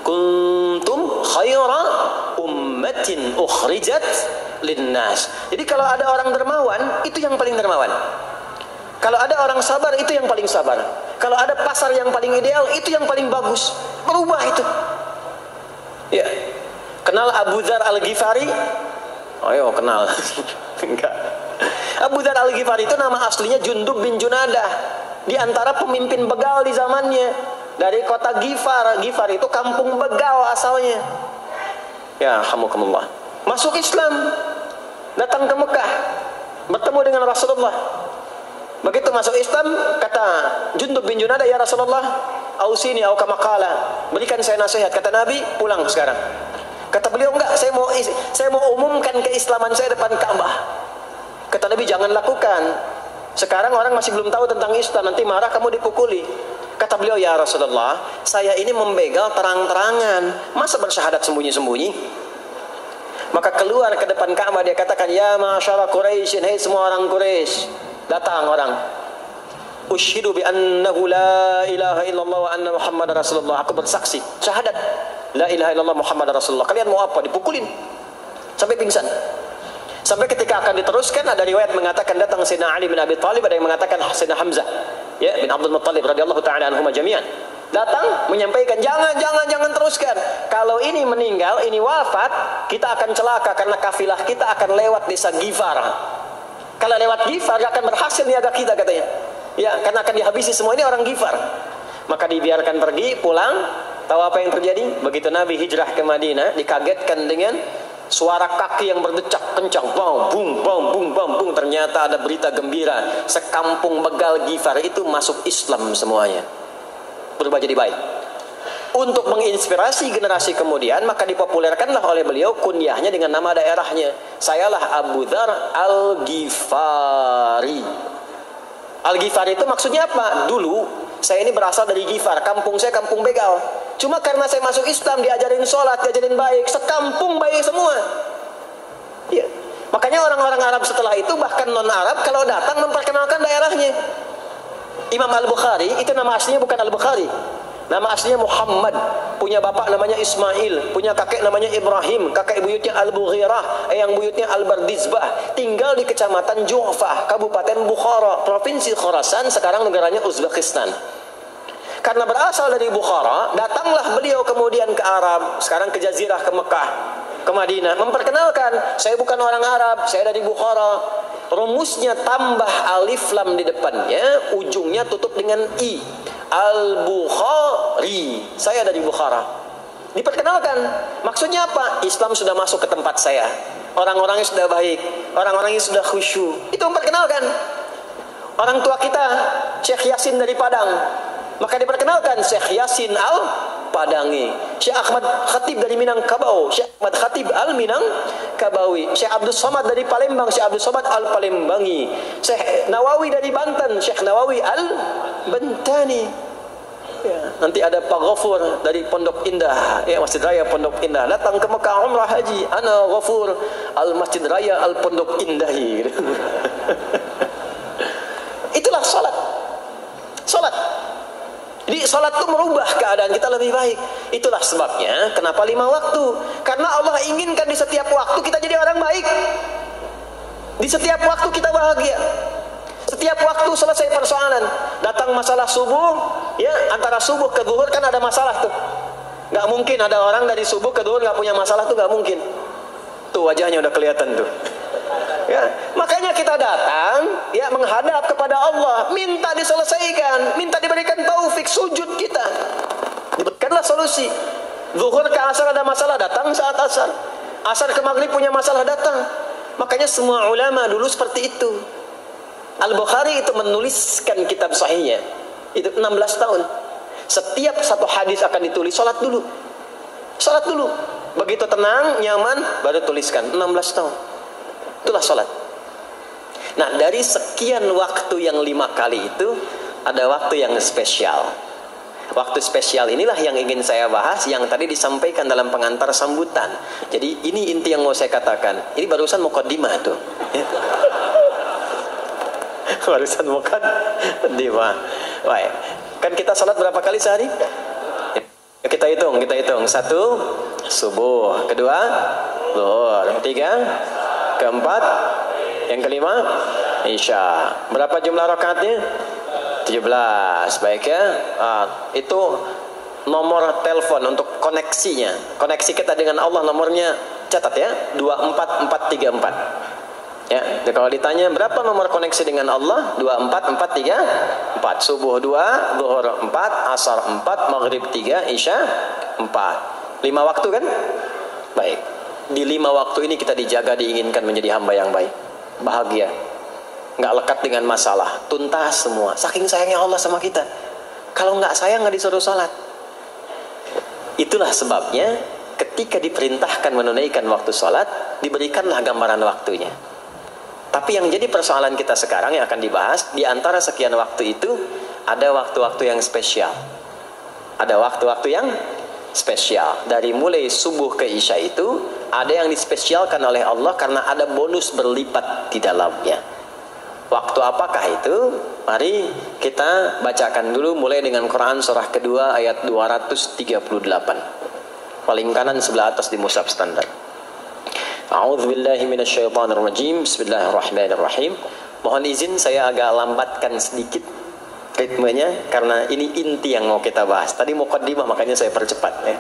Kuntum khaira ummatin ukhrijat linnas. Jadi kalau ada orang dermawan, itu yang paling dermawan. Kalau ada orang sabar, itu yang paling sabar. Kalau ada pasar yang paling ideal, itu yang paling bagus. Berubah itu. Ya. Kenal Abu Dzar Al-Ghifari? Ayo kenal. Enggak. Abu Dzar Al-Ghifari itu nama aslinya Jundub bin Junadah. Di antara pemimpin begal di zamannya. Dari kota Ghifar. Ghifar itu kampung begal asalnya. Ya, hamukumullah. Masuk Islam. Datang ke Mekah. Bertemu dengan Rasulullah. Begitu masuk Islam, kata Jundub bin Junadah, ya Rasulullah, ausini au kama qala, berikan saya nasihat. Kata Nabi, pulang sekarang. Kata beliau, enggak, saya mau umumkan keislaman saya depan Ka'bah. Kata Nabi, jangan lakukan. Sekarang orang masih belum tahu tentang Islam, nanti marah kamu dipukuli. Kata beliau, ya Rasulullah, saya ini membegal terang-terangan, masa bersyahadat sembunyi-sembunyi? Maka keluar ke depan Ka'bah, dia katakan, ya ma'asyara Quraisyin, hai semua orang Quraisy. Datang orang, ushidu bi annahu la ilaha illallah wa anna Muhammad Rasulullah. Aku bersaksi, syahadat la ilaha illallah Muhammad Rasulullah. Kalian mau apa? Dipukulin sampai pingsan. Sampai ketika akan diteruskan, ada riwayat mengatakan datang Sayyidina Ali bin Abi Thalib, ada yang mengatakan Sayyidina Hamzah, ya, bin Abdul Muttalib radhiyallahu taala anhuma jami'an. Datang menyampaikan, jangan teruskan. Kalau ini meninggal, ini wafat, kita akan celaka karena kafilah kita akan lewat desa Ghifar. Kalau lewat Ghifar gak akan berhasil niaga kita, katanya. Ya, karena akan dihabisi semua ini orang Ghifar. Maka dibiarkan pergi, pulang. Tahu apa yang terjadi? Begitu Nabi hijrah ke Madinah, dikagetkan dengan suara kaki yang berdecak kencang. Bung, bung, bung, bung, bung. Ternyata ada berita gembira. Sekampung begal Ghifar itu masuk Islam semuanya. Berubah jadi baik. Untuk menginspirasi generasi kemudian, maka dipopulerkanlah oleh beliau kunyahnya dengan nama daerahnya. Sayalah Abu Dzar Al-Ghifari. Al-Ghifari itu maksudnya apa? Dulu saya ini berasal dari Ghifar, kampung saya kampung begal. Cuma karena saya masuk Islam, diajarin sholat, diajarin baik, sekampung baik semua. Ya. Makanya orang-orang Arab setelah itu, bahkan non-Arab, kalau datang memperkenalkan daerahnya. Imam Al-Bukhari, itu nama aslinya bukan Al-Bukhari. Nama aslinya Muhammad, punya bapak namanya Ismail, punya kakek namanya Ibrahim, kakek buyutnya Al-Bughirah, yang buyutnya Al-Bardizbah, tinggal di kecamatan Ju'fah, Kabupaten Bukhara, Provinsi Khorasan, sekarang negaranya Uzbekistan. Karena berasal dari Bukhara, datanglah beliau kemudian ke Arab, sekarang ke Jazirah, ke Mekah, ke Madinah, memperkenalkan, saya bukan orang Arab, saya dari Bukhara. Rumusnya tambah alif lam di depannya, ujungnya tutup dengan i. Al-Bukhari, saya dari Bukhara. Diperkenalkan, maksudnya apa? Islam sudah masuk ke tempat saya, orang-orangnya sudah baik, orang-orangnya sudah khusyuk. Itu memperkenalkan. Orang tua kita Syekh Yasin dari Padang, maka diperkenalkan Syekh Yasin Al-Padangi. Syekh Ahmad Khatib dari Minangkabau, Syekh Ahmad Khatib Al-Minangkabawi. Syekh Abdul Somad dari Palembang, Syekh Abdul Somad Al-Palembangi. Syekh Nawawi dari Banten, Syekh Nawawi Al-Bantani. Ya, nanti ada Pak Ghafur dari Pondok Indah, ya, Masjid Raya Pondok Indah. Datang ke Mekah umrah haji, ana Ghafur Al-Masjid Raya Al-Pondok Indahi. Itulah salat. Salat. Jadi salat itu merubah keadaan kita lebih baik. Itulah sebabnya kenapa 5 waktu. Karena Allah inginkan di setiap waktu kita jadi orang baik. Di setiap waktu kita bahagia. Setiap waktu selesai persoalan. Datang masalah subuh, ya, antara subuh ke zuhur kan ada masalah tuh. Nggak mungkin ada orang dari subuh ke zuhur nggak punya masalah, tuh nggak mungkin. Tuh wajahnya udah kelihatan tuh. Ya, makanya kita datang ya menghadap kepada Allah, minta diselesaikan, minta diberikan taufik, sujud kita. Diberikanlah solusi. Zuhur ke asar ada masalah, datang saat asar. Asar ke maghrib punya masalah, datang. Makanya semua ulama dulu seperti itu. Al-Bukhari itu menuliskan kitab sahihnya itu 16 tahun. Setiap satu hadis akan ditulis, salat dulu. Salat dulu. Begitu tenang, nyaman, baru tuliskan. 16 tahun. Itulah salat. Nah, dari sekian waktu yang 5 kali itu, ada waktu yang spesial. Waktu spesial inilah yang ingin saya bahas, yang tadi disampaikan dalam pengantar sambutan. Jadi ini inti yang mau saya katakan. Ini barusan muqaddimah tuh. Barusan muqaddimah. Baik. Kan kita salat berapa kali sehari? Kita hitung. 1, subuh. 2, zuhur. 3, 4, yang kelima, isya. Berapa jumlah rakaatnya? 17. Baik ya. Itu nomor telepon untuk koneksinya. Koneksi kita dengan Allah nomornya catat ya. 24434. Ya, kalau ditanya berapa nomor koneksi dengan Allah? 24434. Subuh 2, zuhur 4, asar 4, maghrib 3, isya 4. 5 waktu kan? Baik. Di 5 waktu ini kita dijaga, diinginkan menjadi hamba yang baik, bahagia, nggak lekat dengan masalah, tuntas semua. Saking sayangnya Allah sama kita. Kalau nggak sayang nggak disuruh salat. Itulah sebabnya ketika diperintahkan menunaikan waktu salat, diberikanlah gambaran waktunya. Tapi yang jadi persoalan kita sekarang yang akan dibahas, di antara sekian waktu itu, ada waktu-waktu yang spesial. Ada waktu-waktu yang spesial. Dari mulai subuh ke isya itu, ada yang dispesialkan oleh Allah karena ada bonus berlipat di dalamnya. Waktu apakah itu? Mari kita bacakan dulu mulai dengan Quran surah kedua ayat 238. Paling kanan sebelah atas di mushaf standar. A'udzubillahi minasyaitonirrajim. Bismillahirrahmanirrahim. Mohon izin saya agak lambatkan sedikit ritmenya karena ini inti yang mau kita bahas. Tadi muqaddimah makanya saya percepat ya.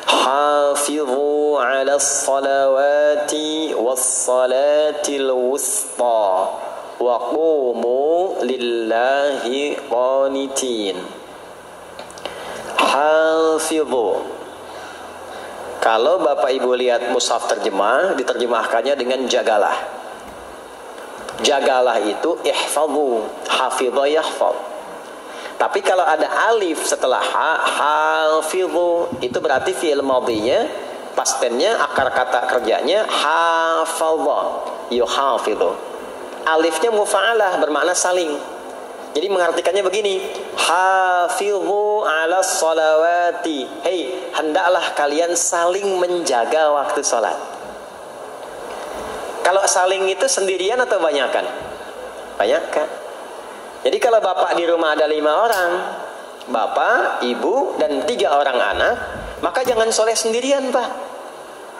Hafizu 'alas salawati was-salatil wusta wa qumu lillahi qanitin. Hafizu. Kalau Bapak Ibu lihat mushaf terjemah, diterjemahkannya dengan jagalah. Jagalah itu ihfazu, hafidha yahfaz. Tapi kalau ada alif setelah hafizu, itu berarti fi'il madhinya, past tense-nya, akar kata kerjanya hafadha, yuhafidhu. Alifnya mufa'alah, bermakna saling. Jadi mengartikannya begini, hafizu 'alas salawati. Hei, hendaklah kalian saling menjaga waktu salat. Kalau saling itu sendirian atau banyakan? Banyakan. Jadi kalau bapak di rumah ada 5 orang, bapak, ibu, dan 3 orang anak, maka jangan soleh sendirian, Pak.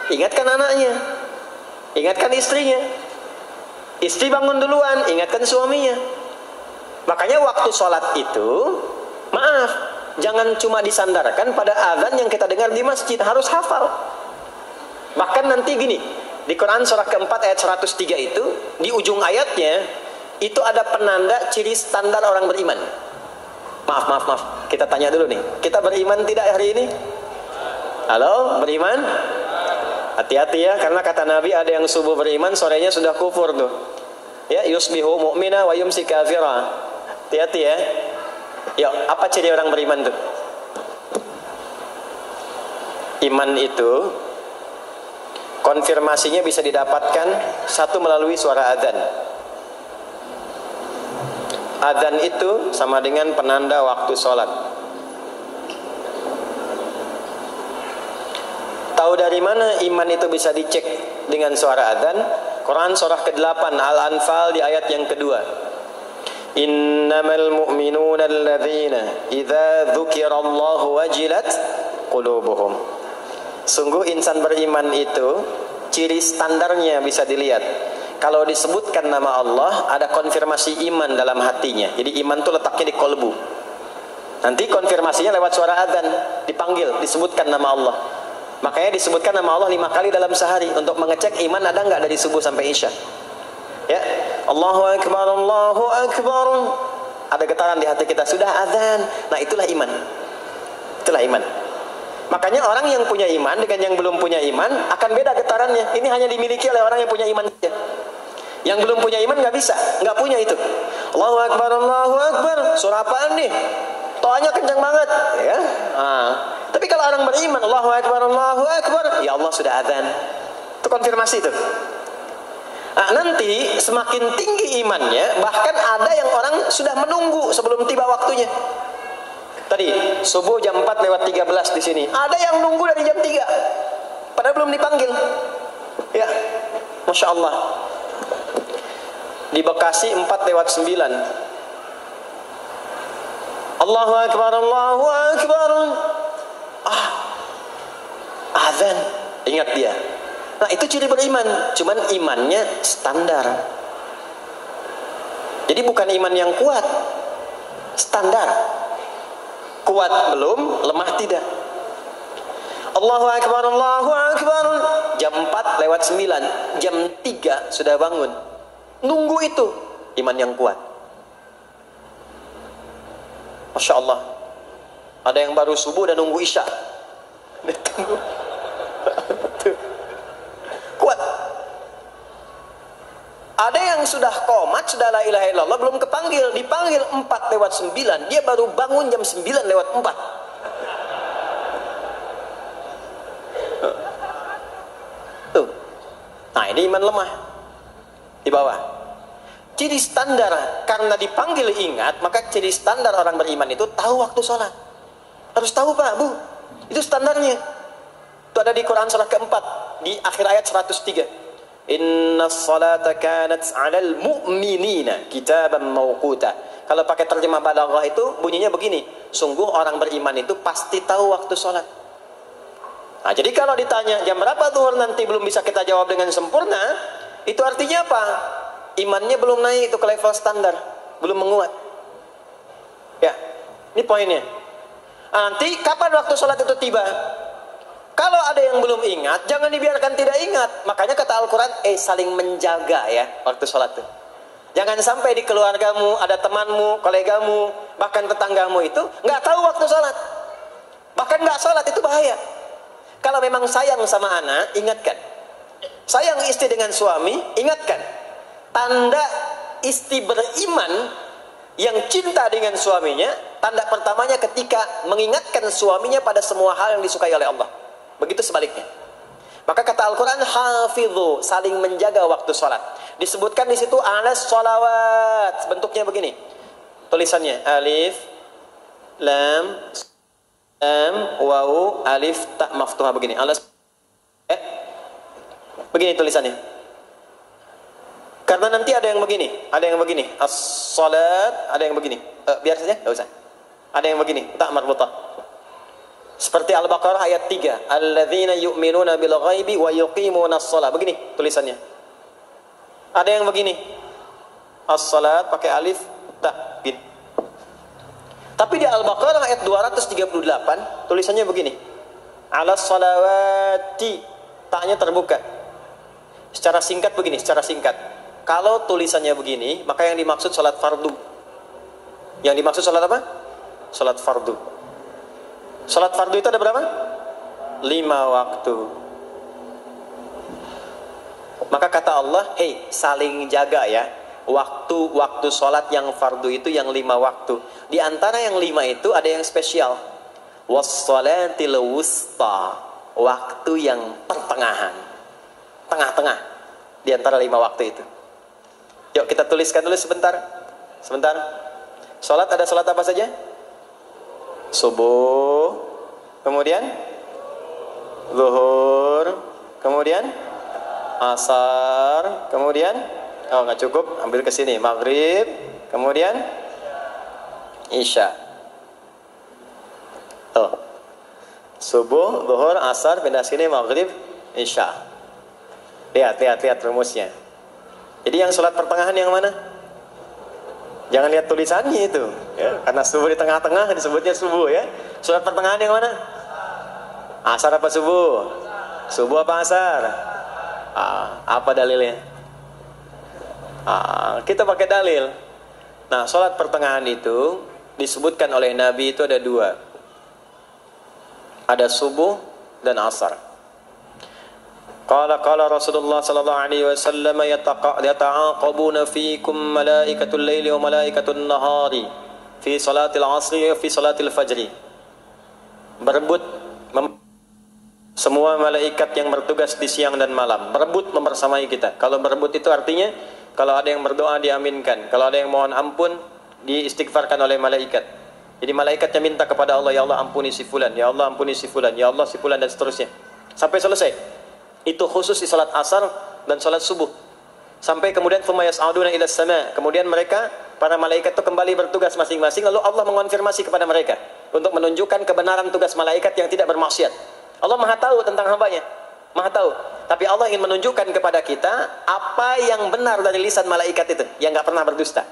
Ingatkan anaknya, ingatkan istrinya. Istri bangun duluan, ingatkan suaminya. Makanya waktu sholat itu, maaf, jangan cuma disandarkan pada azan yang kita dengar di masjid, harus hafal. Bahkan nanti gini, di Quran surah keempat ayat 103 itu, di ujung ayatnya, itu ada penanda ciri standar orang beriman. Maaf, kita tanya dulu nih, kita beriman tidak hari ini? Halo, beriman? Hati-hati ya, karena kata Nabi ada yang subuh beriman, sorenya sudah kufur tuh. Ya, yusbihu mu'mina wa yumsi kafira. Hati-hati ya. Yuk, apa ciri orang beriman tuh? Iman itu konfirmasinya bisa didapatkan satu melalui suara adzan. Adzan itu sama dengan penanda waktu sholat. Tahu dari mana iman itu bisa dicek dengan suara adzan? Quran surah ke-8 Al-Anfal di ayat yang kedua. Innamal mu'minuna alladzina idza dzukirallahu wajilat qulubuhum. Sungguh insan beriman itu ciri standarnya bisa dilihat. Kalau disebutkan nama Allah, ada konfirmasi iman dalam hatinya. Jadi iman itu letaknya di kolbu. Nanti konfirmasinya lewat suara adzan, dipanggil, disebutkan nama Allah. Makanya disebutkan nama Allah 5 kali dalam sehari untuk mengecek iman ada nggak dari subuh sampai isya. Ya, Allahu Akbar, Allahu Akbar. Ada getaran di hati kita, sudah adzan. Nah, itulah iman. Itulah iman. Makanya orang yang punya iman dengan yang belum punya iman akan beda getarannya. Ini hanya dimiliki oleh orang yang punya iman saja. Yang belum punya iman nggak bisa, nggak punya itu. Allahu Akbar, Allahu Akbar. Surah apaan nih? Toanya kencang banget, ya. Tapi kalau orang beriman, Allahu Akbar, Allahu Akbar, ya Allah sudah adzan. Itu konfirmasi itu. Nah, nanti semakin tinggi imannya, bahkan ada yang orang sudah menunggu sebelum tiba waktunya. Tadi subuh jam 4:13 di sini. Ada yang nunggu dari jam 3, padahal belum dipanggil. Ya, masya Allah. Di Bekasi 4:09. Allahu Akbar, Allahu Akbar. Azan, ingat dia. Nah, itu ciri beriman. Cuman imannya standar. Jadi bukan iman yang kuat, standar. Kuat belum, lemah tidak. Allahu Akbar, Allahu Akbar. Jam 4:09, jam 3 sudah bangun. Nunggu itu iman yang kuat. Masya Allah. Ada yang baru subuh dan nunggu isya. Kuat. Ada yang sudah qomat, sudah la ilaha illallah, belum kepanggil. Dipanggil 4:09, dia baru bangun jam 9:04. Tuh. Nah, ini iman lemah. Di bawah. Ciri standar, karena dipanggil ingat, maka ciri standar orang beriman itu tahu waktu sholat. Harus tahu Pak, Bu. Itu standarnya. Itu ada di Quran surah keempat, di akhir ayat 103. Inna sholata kanat 'alal mu'minina kitaban mawquta. Kalau pakai terjemah balaghah itu bunyinya begini. Sungguh orang beriman itu pasti tahu waktu sholat. Nah, jadi kalau ditanya jam berapa zuhur nanti belum bisa kita jawab dengan sempurna, itu artinya apa? Imannya belum naik itu ke level standar, belum menguat. Ya, ini poinnya. Nanti kapan waktu sholat itu tiba? Kalau ada yang belum ingat, jangan dibiarkan tidak ingat. Makanya kata Al-Quran, saling menjaga ya waktu sholat itu. Jangan sampai di keluargamu, ada temanmu, kolegamu, bahkan tetanggamu itu nggak tahu waktu sholat. Bahkan nggak sholat, itu bahaya. Kalau memang sayang sama anak, ingatkan. Sayang istri dengan suami, ingatkan. Tanda istri beriman yang cinta dengan suaminya, tanda pertamanya ketika mengingatkan suaminya pada semua hal yang disukai oleh Allah. Begitu sebaliknya. Maka kata Al-Quran, hafidhu, saling menjaga waktu sholat. Disebutkan di situ alas sholawat, bentuknya begini. Tulisannya alif, lam, waw, alif, tak maftuha begini. Alas, begini tulisannya. Karena nanti ada yang begini, as-salat, ada yang begini. Biar saja, enggak usah. Ada yang begini, tak marbutah. Seperti Al-Baqarah ayat 3, alladzina yu'minuna bil ghaibi wa yuqimuna as-shalah. Begini tulisannya. Ada yang begini. As-salat pakai alif, tak gini. Tapi di Al-Baqarah ayat 238 tulisannya begini. Alas salawati, taknya terbuka. Secara singkat begini, secara singkat. Kalau tulisannya begini, maka yang dimaksud sholat fardu. Yang dimaksud sholat apa? Sholat fardu. Sholat fardu itu ada berapa? 5 waktu. Maka kata Allah, saling jaga ya. Waktu sholat yang fardu itu yang 5 waktu. Di antara yang 5 itu ada yang spesial. Was-sholatil wusta. Waktu yang pertengahan. Tengah-tengah. Di antara 5 waktu itu. Yuk kita tuliskan dulu sebentar. Sebentar. Sholat ada sholat apa saja? Subuh. Kemudian zuhur. Kemudian asar. Kemudian nggak cukup, ambil ke sini. Maghrib. Kemudian isya. Subuh, zuhur, asar, pindah sini, maghrib, isya. Lihat rumusnya. Jadi yang sholat pertengahan yang mana? Jangan lihat tulisannya itu, ya. Karena subuh di tengah-tengah disebutnya subuh, ya. Sholat pertengahan yang mana? Asar apa subuh? Subuh apa asar? Apa dalilnya? Kita pakai dalil. Nah, sholat pertengahan itu disebutkan oleh Nabi itu ada dua. Ada subuh dan asar. Qala Rasulullah sallallahu alaihi wasallam yata'aqabuna fiikum malaikatul laili wa malaikatun nahari fi salatil asri wa fi salatil fajri. Berebut semua malaikat yang bertugas di siang dan malam, berebut membersamai kita. Kalau berebut itu artinya kalau ada yang berdoa diaminkan, kalau ada yang mohon ampun diistighfarkan oleh malaikat. Jadi malaikatnya minta kepada Allah, ya Allah ampuni si fulan, ya Allah ampuni si fulan, ya Allah si fulan, dan seterusnya sampai selesai. Itu khusus di salat asar dan salat subuh. Sampai kemudian thumma yas'aduna ila sama. Kemudian mereka, para malaikat itu kembali bertugas masing-masing, lalu Allah mengonfirmasi kepada mereka untuk menunjukkan kebenaran tugas malaikat yang tidak bermaksiat. Allah Maha tahu tentang hambanya, Maha tahu. Tapi Allah ingin menunjukkan kepada kita apa yang benar dari lisan malaikat itu, yang enggak pernah berdusta.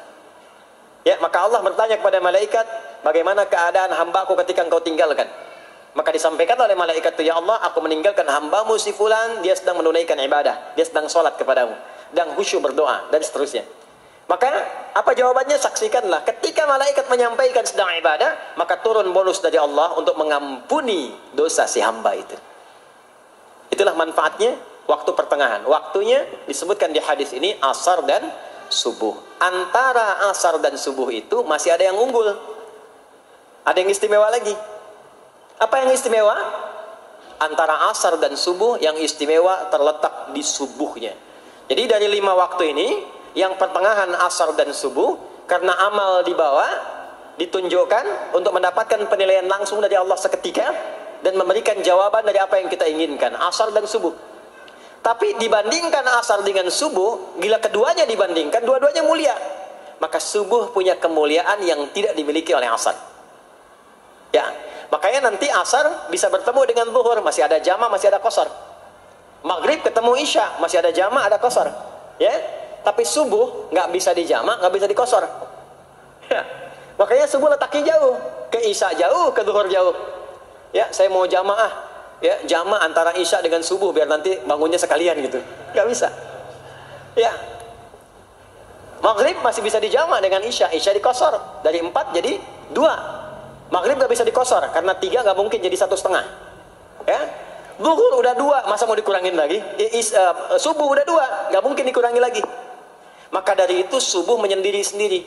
Ya, maka Allah bertanya kepada malaikat, bagaimana keadaan hambaku ketika engkau tinggalkan? Maka disampaikan oleh malaikat itu, ya Allah, aku meninggalkan hambamu si fulan, dia sedang menunaikan ibadah, dia sedang sholat kepadamu, dan khusyuk berdoa, dan seterusnya. Maka apa jawabannya? Saksikanlah, ketika malaikat menyampaikan sedang ibadah, maka turun bonus dari Allah untuk mengampuni dosa si hamba itu. Itulah manfaatnya waktu pertengahan. Waktunya disebutkan di hadis ini asar dan subuh. Antara asar dan subuh itu masih ada yang unggul, ada yang istimewa lagi. Apa yang istimewa? Antara asar dan subuh yang istimewa terletak di subuhnya. Jadi dari 5 waktu ini, yang pertengahan asar dan subuh, karena amal di bawah ditunjukkan untuk mendapatkan penilaian langsung dari Allah seketika dan memberikan jawaban dari apa yang kita inginkan, asar dan subuh. Tapi dibandingkan asar dengan subuh, bila keduanya dibandingkan, dua-duanya mulia. Maka subuh punya kemuliaan yang tidak dimiliki oleh asar. Ya. Makanya nanti asar bisa bertemu dengan zuhur, masih ada jama, masih ada qasar. Maghrib ketemu isya, masih ada jama, ada qasar. Ya, tapi subuh nggak bisa di jama, nggak bisa di qasar. Ya. Makanya subuh letaknya jauh, ke isya jauh, ke zuhur jauh. Ya, saya mau jamaah, ya jama antara isya dengan subuh biar nanti bangunnya sekalian gitu, nggak bisa. Ya, Maghrib masih bisa di jama dengan isya, isya di qasar, dari 4 jadi 2. Maghrib gak bisa dikosor, karena 3 gak mungkin jadi 1,5. Ya, zuhur udah 2, masa mau dikurangin lagi? Subuh udah 2, gak mungkin dikurangi lagi. Maka dari itu subuh menyendiri sendiri.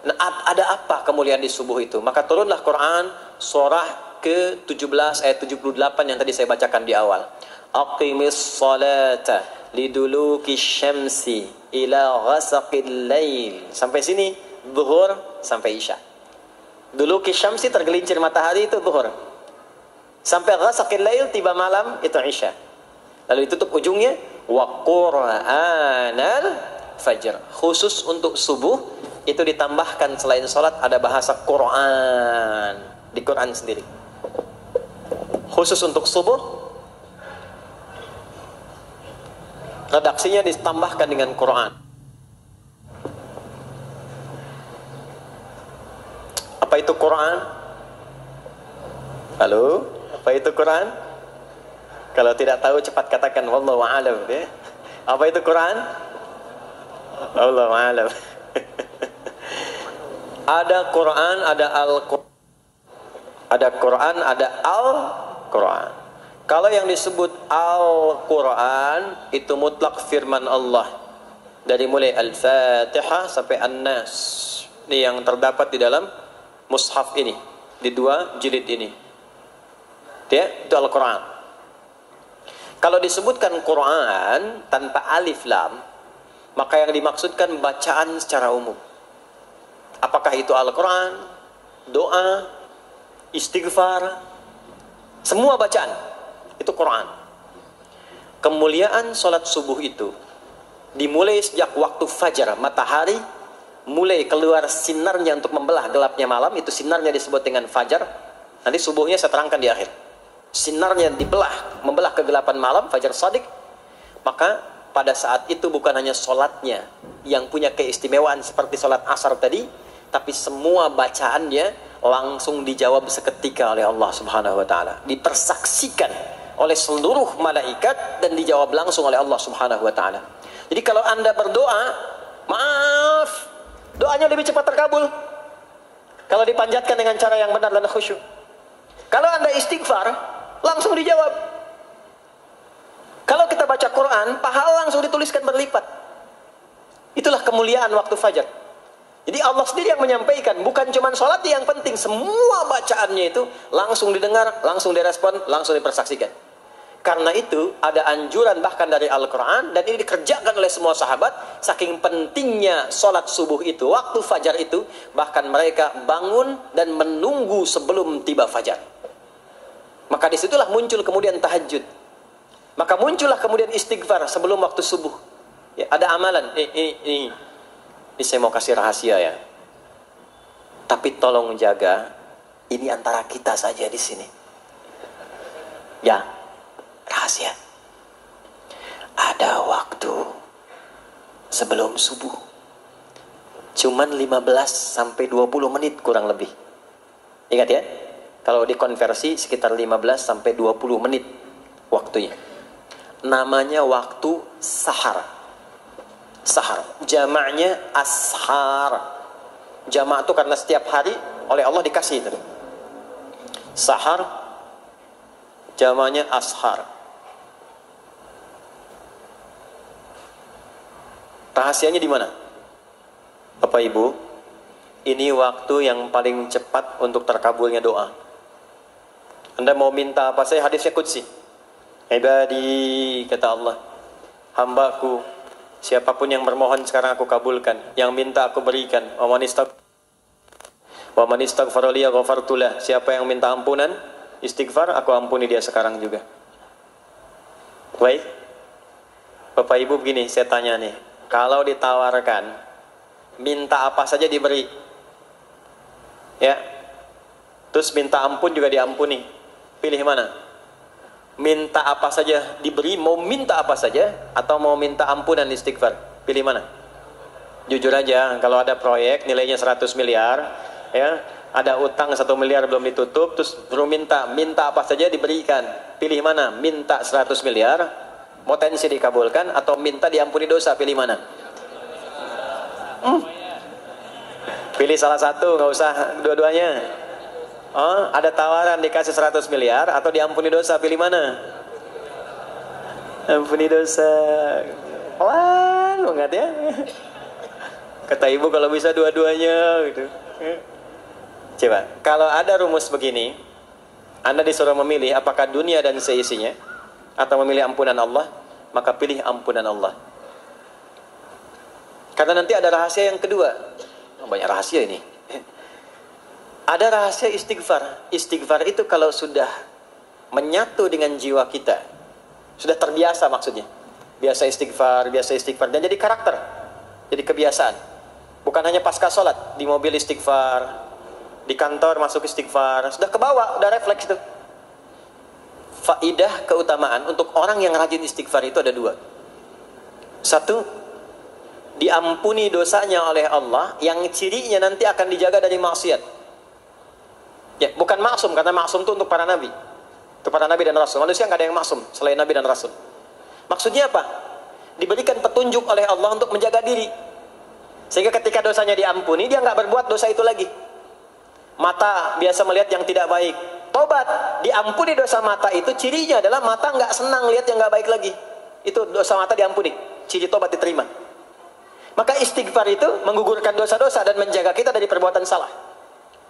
Nah, ada apa kemuliaan di subuh itu? Maka turunlah Quran surah ke-17 ayat 78 yang tadi saya bacakan di awal. Aqimis salata liduluki syamsi ila ghasaqil lail. Sampai sini zuhur sampai isya. Dulu kisyamsi tergelincir matahari itu zuhur. Sampai ghasaqil lail tiba malam itu isya. Lalu ditutup ujungnya wa qur'anal fajr. Khusus untuk subuh itu ditambahkan selain salat ada bahasa Quran di Quran sendiri. Khusus untuk subuh redaksinya ditambahkan dengan Quran. Apa itu Quran? Halo? Apa itu Quran? Kalau tidak tahu cepat katakan wallahu a'lam, ya. Apa itu Quran? Wallahu a'lam. Ada Quran, ada Al-Quran. Ada Quran, ada Al-Quran. Kalau yang disebut Al-Quran itu mutlak firman Allah. Dari mulai Al-Fatihah sampai An-Nas. Ini yang terdapat di dalam mushaf ini, di 2 jilid ini. Ya, itu Al-Quran. Kalau disebutkan Quran tanpa alif lam, maka yang dimaksudkan bacaan secara umum. Apakah itu Al-Quran, doa, istighfar, semua bacaan itu Quran. Kemuliaan sholat subuh itu dimulai sejak waktu fajar, matahari mulai keluar sinarnya untuk membelah gelapnya malam, itu sinarnya disebut dengan fajar. Nanti subuhnya saya terangkan di akhir. Sinarnya dibelah, membelah kegelapan malam, fajar shadiq. Maka pada saat itu bukan hanya sholatnya, yang punya keistimewaan seperti sholat asar tadi, tapi semua bacaannya langsung dijawab seketika oleh Allah Subhanahu wa taala, dipersaksikan oleh seluruh malaikat dan dijawab langsung oleh Allah Subhanahu wa taala. Jadi kalau Anda berdoa, maaf, doanya lebih cepat terkabul kalau dipanjatkan dengan cara yang benar dan khusyuk. Kalau Anda istighfar, langsung dijawab. Kalau kita baca Quran, pahala langsung dituliskan berlipat. Itulah kemuliaan waktu fajar. Jadi Allah sendiri yang menyampaikan, bukan cuma sholat yang penting, semua bacaannya itu langsung didengar, langsung direspon, langsung dipersaksikan. Karena itu ada anjuran bahkan dari Al-Quran, dan ini dikerjakan oleh semua sahabat, saking pentingnya sholat subuh itu, waktu fajar itu, bahkan mereka bangun dan menunggu sebelum tiba fajar. Maka disitulah muncul kemudian tahajud. Maka muncullah kemudian istighfar sebelum waktu subuh. Ya, ada amalan. Ini saya mau kasih rahasia ya. Tapi tolong jaga, ini antara kita saja di sini. Ya, rahasia. Ada waktu sebelum subuh. Cuman 15 sampai 20 menit kurang lebih. Ingat ya, kalau dikonversi sekitar 15 sampai 20 menit waktunya. Namanya waktu sahar. Sahar, jamaknya ashar. Jamak itu karena setiap hari oleh Allah dikasih itu. Sahar, jamaknya ashar. Rahasianya di mana? Bapak Ibu, ini waktu yang paling cepat untuk terkabulnya doa. Anda mau minta apa saja, hadisnya qudsi. Ibadi, kata Allah, hambaku, siapapun yang bermohon sekarang aku kabulkan, yang minta aku berikan. Wa man istaghfara li ghafartu lah. Siapa yang minta ampunan, istighfar, aku ampuni dia sekarang juga. Baik, Bapak Ibu, begini saya tanya nih, kalau ditawarkan minta apa saja diberi, ya, terus minta ampun juga diampuni, pilih mana? Minta apa saja diberi, mau minta apa saja, atau mau minta ampunan istighfar? Pilih mana? Jujur aja, kalau ada proyek nilainya 100 miliar, ya, ada utang 1 miliar belum ditutup, terus baru minta apa saja diberikan. Pilih mana? Minta 100 miliar, potensi dikabulkan, atau minta diampuni dosa? Pilih mana? Pilih salah satu, nggak usah dua-duanya. Oh, ada tawaran dikasih 100 miliar atau diampuni dosa, pilih mana? Ampuni dosa. Pelan banget ya. Kata ibu kalau bisa dua-duanya gitu. Coba, kalau ada rumus begini, Anda disuruh memilih apakah dunia dan seisinya atau memilih ampunan Allah, maka pilih ampunan Allah. Karena nanti ada rahasia yang kedua. Banyak rahasia ini. Ada rahasia istighfar. Istighfar itu kalau sudah menyatu dengan jiwa kita, sudah terbiasa maksudnya. Biasa istighfar, dan jadi karakter, jadi kebiasaan. Bukan hanya pasca sholat, di mobil istighfar, di kantor masuk istighfar, sudah kebawa, udah refleks itu. Faidah keutamaan untuk orang yang rajin istighfar itu ada dua. Satu, diampuni dosanya oleh Allah, yang cirinya nanti akan dijaga dari maksiat. Ya, bukan maksum, karena maksum itu untuk para nabi. Untuk para nabi dan rasul. Manusia nggak ada yang maksum selain nabi dan rasul. Maksudnya apa? Diberikan petunjuk oleh Allah untuk menjaga diri. Sehingga ketika dosanya diampuni, dia nggak berbuat dosa itu lagi. Mata biasa melihat yang tidak baik. Tobat, diampuni dosa mata itu, cirinya adalah mata nggak senang lihat yang nggak baik lagi. Itu dosa mata diampuni. Ciri tobat diterima. Maka istighfar itu menggugurkan dosa-dosa dan menjaga kita dari perbuatan salah.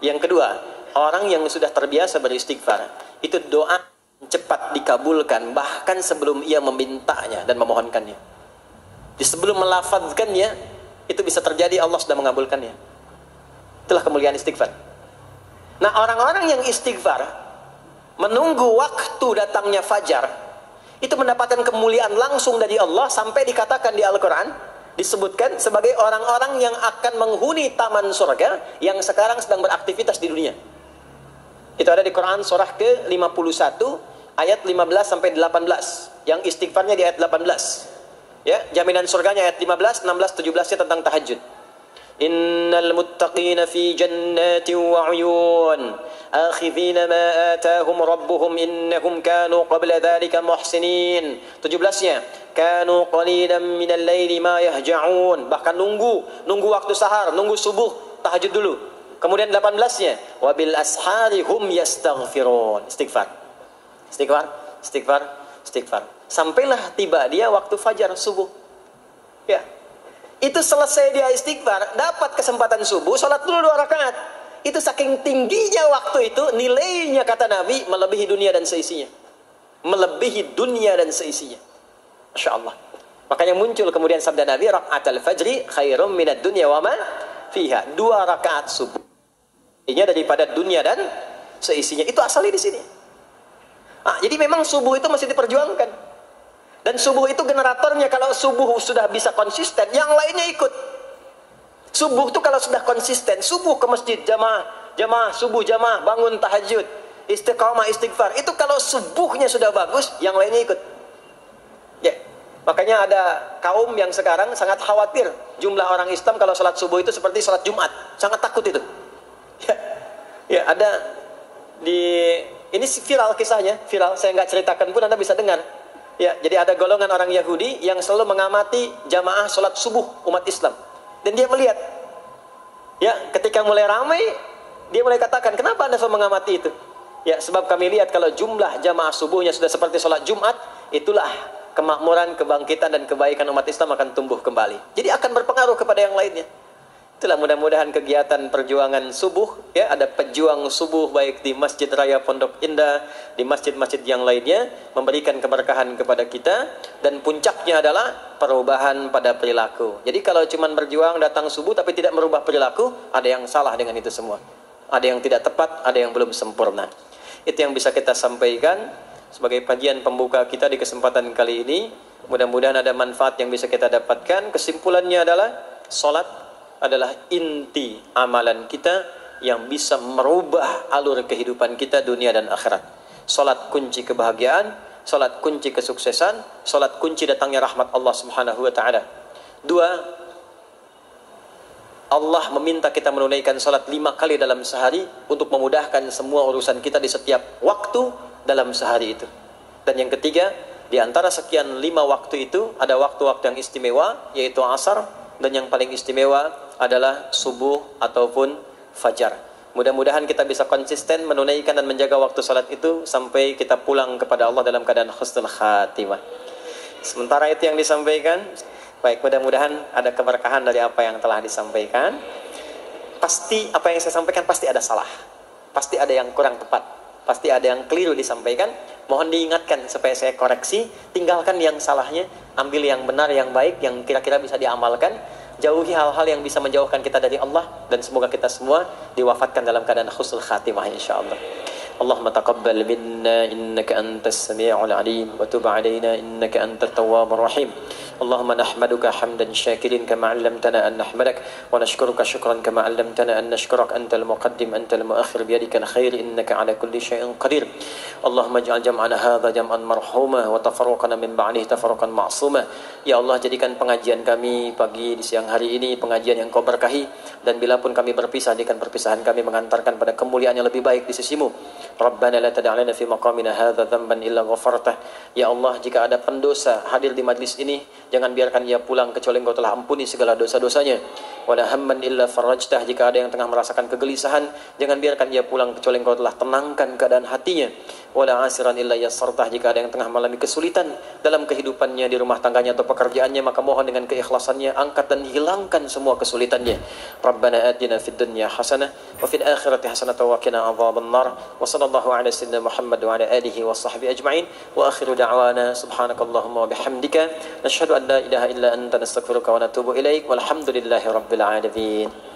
Yang kedua, orang yang sudah terbiasa beristighfar, itu doa cepat dikabulkan, bahkan sebelum ia memintanya dan memohonkannya. Di sebelum melafazkannya, itu bisa terjadi Allah sudah mengabulkannya. Itulah kemuliaan istighfar. Nah, orang-orang yang istighfar, menunggu waktu datangnya fajar, itu mendapatkan kemuliaan langsung dari Allah, sampai dikatakan di Al-Quran, disebutkan sebagai orang-orang yang akan menghuni taman surga yang sekarang sedang beraktivitas di dunia. Itu ada di Quran surah ke-51 ayat 15 sampai 18, yang istighfarnya di ayat 18. Ya, jaminan surganya ayat 15, 16, 17-nya tentang tahajud. Innal muttaqina fi jannatin wa 'uyun akhidhina ma atahum rabbuhum innahum kanu qabla dhalika muhsinin. 17-nya kanu qalilan minal laili ma yahja'un. Bahkan nunggu waktu sahar, nunggu subuh, tahajud dulu. Kemudian 18-nya wabil ashari hum yastaghfirun. Istighfar. Sampailah tiba dia waktu fajar subuh. Ya. Itu selesai dia istighfar, dapat kesempatan subuh, salat dulu 2 rakaat. Itu saking tingginya waktu itu, nilainya kata Nabi melebihi dunia dan seisinya. Melebihi dunia dan seisinya. Masya Allah. Makanya muncul kemudian sabda Nabi, raka'atul fajri khairum minad dunya wa ma fiha. 2 rakaat subuh. Ini daripada dunia dan seisinya. Itu asalnya di sini. Jadi memang subuh itu masih diperjuangkan. Dan subuh itu generatornya, kalau subuh sudah bisa konsisten, yang lainnya ikut. Subuh itu kalau sudah konsisten, subuh ke masjid, jamaah, subuh jamaah, bangun tahajud, istiqamah, istighfar. Itu kalau subuhnya sudah bagus, yang lainnya ikut. Ya. Makanya ada kaum yang sekarang sangat khawatir jumlah orang Islam kalau salat subuh itu seperti salat Jumat. Sangat takut itu. Ya, ada ini viral kisahnya, viral. Saya nggak ceritakan pun Anda bisa dengar. Ya, jadi ada golongan orang Yahudi yang selalu mengamati jamaah sholat subuh umat Islam. Dan dia melihat, ya, ketika mulai ramai, dia mulai katakan, kenapa Anda selalu mengamati itu? Ya, sebab kami lihat kalau jumlah jamaah subuhnya sudah seperti sholat Jumat, itulah kemakmuran, kebangkitan, dan kebaikan umat Islam akan tumbuh kembali. Jadi akan berpengaruh kepada yang lainnya. Itulah mudah-mudahan kegiatan perjuangan subuh, ya, ada pejuang subuh baik di Masjid Raya Pondok Indah, di masjid-masjid yang lainnya, memberikan keberkahan kepada kita, dan puncaknya adalah perubahan pada perilaku. Jadi kalau cuma berjuang datang subuh tapi tidak merubah perilaku, ada yang salah dengan itu semua. Ada yang tidak tepat, ada yang belum sempurna. Itu yang bisa kita sampaikan sebagai kajian pembuka kita di kesempatan kali ini. Mudah-mudahan ada manfaat yang bisa kita dapatkan. Kesimpulannya adalah salat adalah inti amalan kita yang bisa merubah alur kehidupan kita dunia dan akhirat. Salat kunci kebahagiaan, salat kunci kesuksesan, salat kunci datangnya rahmat Allah Subhanahu wa taala. 2, Allah meminta kita menunaikan salat 5 kali dalam sehari untuk memudahkan semua urusan kita di setiap waktu dalam sehari itu. Dan yang ketiga, di antara sekian 5 waktu itu ada waktu-waktu yang istimewa, yaitu asar, dan yang paling istimewa adalah subuh ataupun fajar. Mudah-mudahan kita bisa konsisten menunaikan dan menjaga waktu salat itu sampai kita pulang kepada Allah dalam keadaan husnul khatimah. Sementara itu yang disampaikan. Baik, mudah-mudahan ada keberkahan dari apa yang telah disampaikan. Pasti apa yang saya sampaikan pasti ada salah. Pasti ada yang kurang tepat. Pasti ada yang keliru disampaikan. Mohon diingatkan supaya saya koreksi. Tinggalkan yang salahnya, ambil yang benar, yang baik, yang kira-kira bisa diamalkan. Jauhi hal-hal yang bisa menjauhkan kita dari Allah, dan semoga kita semua diwafatkan dalam keadaan husnul khatimah insyaallah. Allahumma taqabbal minna innaka antas sami'ul alim wa tub 'alaina innaka antat tawwabur rahim. Allahumma nahmaduka hamdan syakirin kama 'allamtana an nahmadak wa nashkuruka syukran kama 'allamtana an nashkurak antal muqaddim antal muakhir biyadikal khair innaka 'ala kulli syai'in qadir. Allahumma ij'al jam'ana hadza jam'an marhuma wa tafarruqana min ba'dihi tafarruqan ma'suma. Ya Allah, jadikan pengajian kami pagi di siang hari ini pengajian yang Kau berkahi, dan bila pun kami berpisah, jadikan perpisahan kami mengantarkan pada kemuliaan yang lebih baik di sisimu. Rabbana la tada' lana fi maqamina hadza dhanban illa ghafartah. Ya Allah, jika ada pendosa hadir di majlis ini, jangan biarkan ia pulang kecuali Engkau telah ampuni segala dosa-dosanya. Wala hamman illa farajtah. Jika ada yang tengah merasakan kegelisahan, jangan biarkan ia pulang kecuali Engkau telah tenangkan keadaan hatinya. Wala asiran illa yassartah. Jika ada yang tengah mengalami kesulitan dalam kehidupannya, di rumah tangganya atau pekerjaannya, maka mohon dengan keikhlasannya angkat dan hilangkan semua kesulitannya. Rabbana atina fid dunya hasanah wa fil akhirati hasanah wa qina adzabannar. Wa sallallahu ala sayyidina Muhammad wa ala alihi wa sahbihi ajma'in. Wa akhiru da'wana subhanakallahumma wa bihamdika nashhadu an la ilaha illa anta nastaghfiruka wa natubu ilaik. Walhamdulillahi rabbil alamin.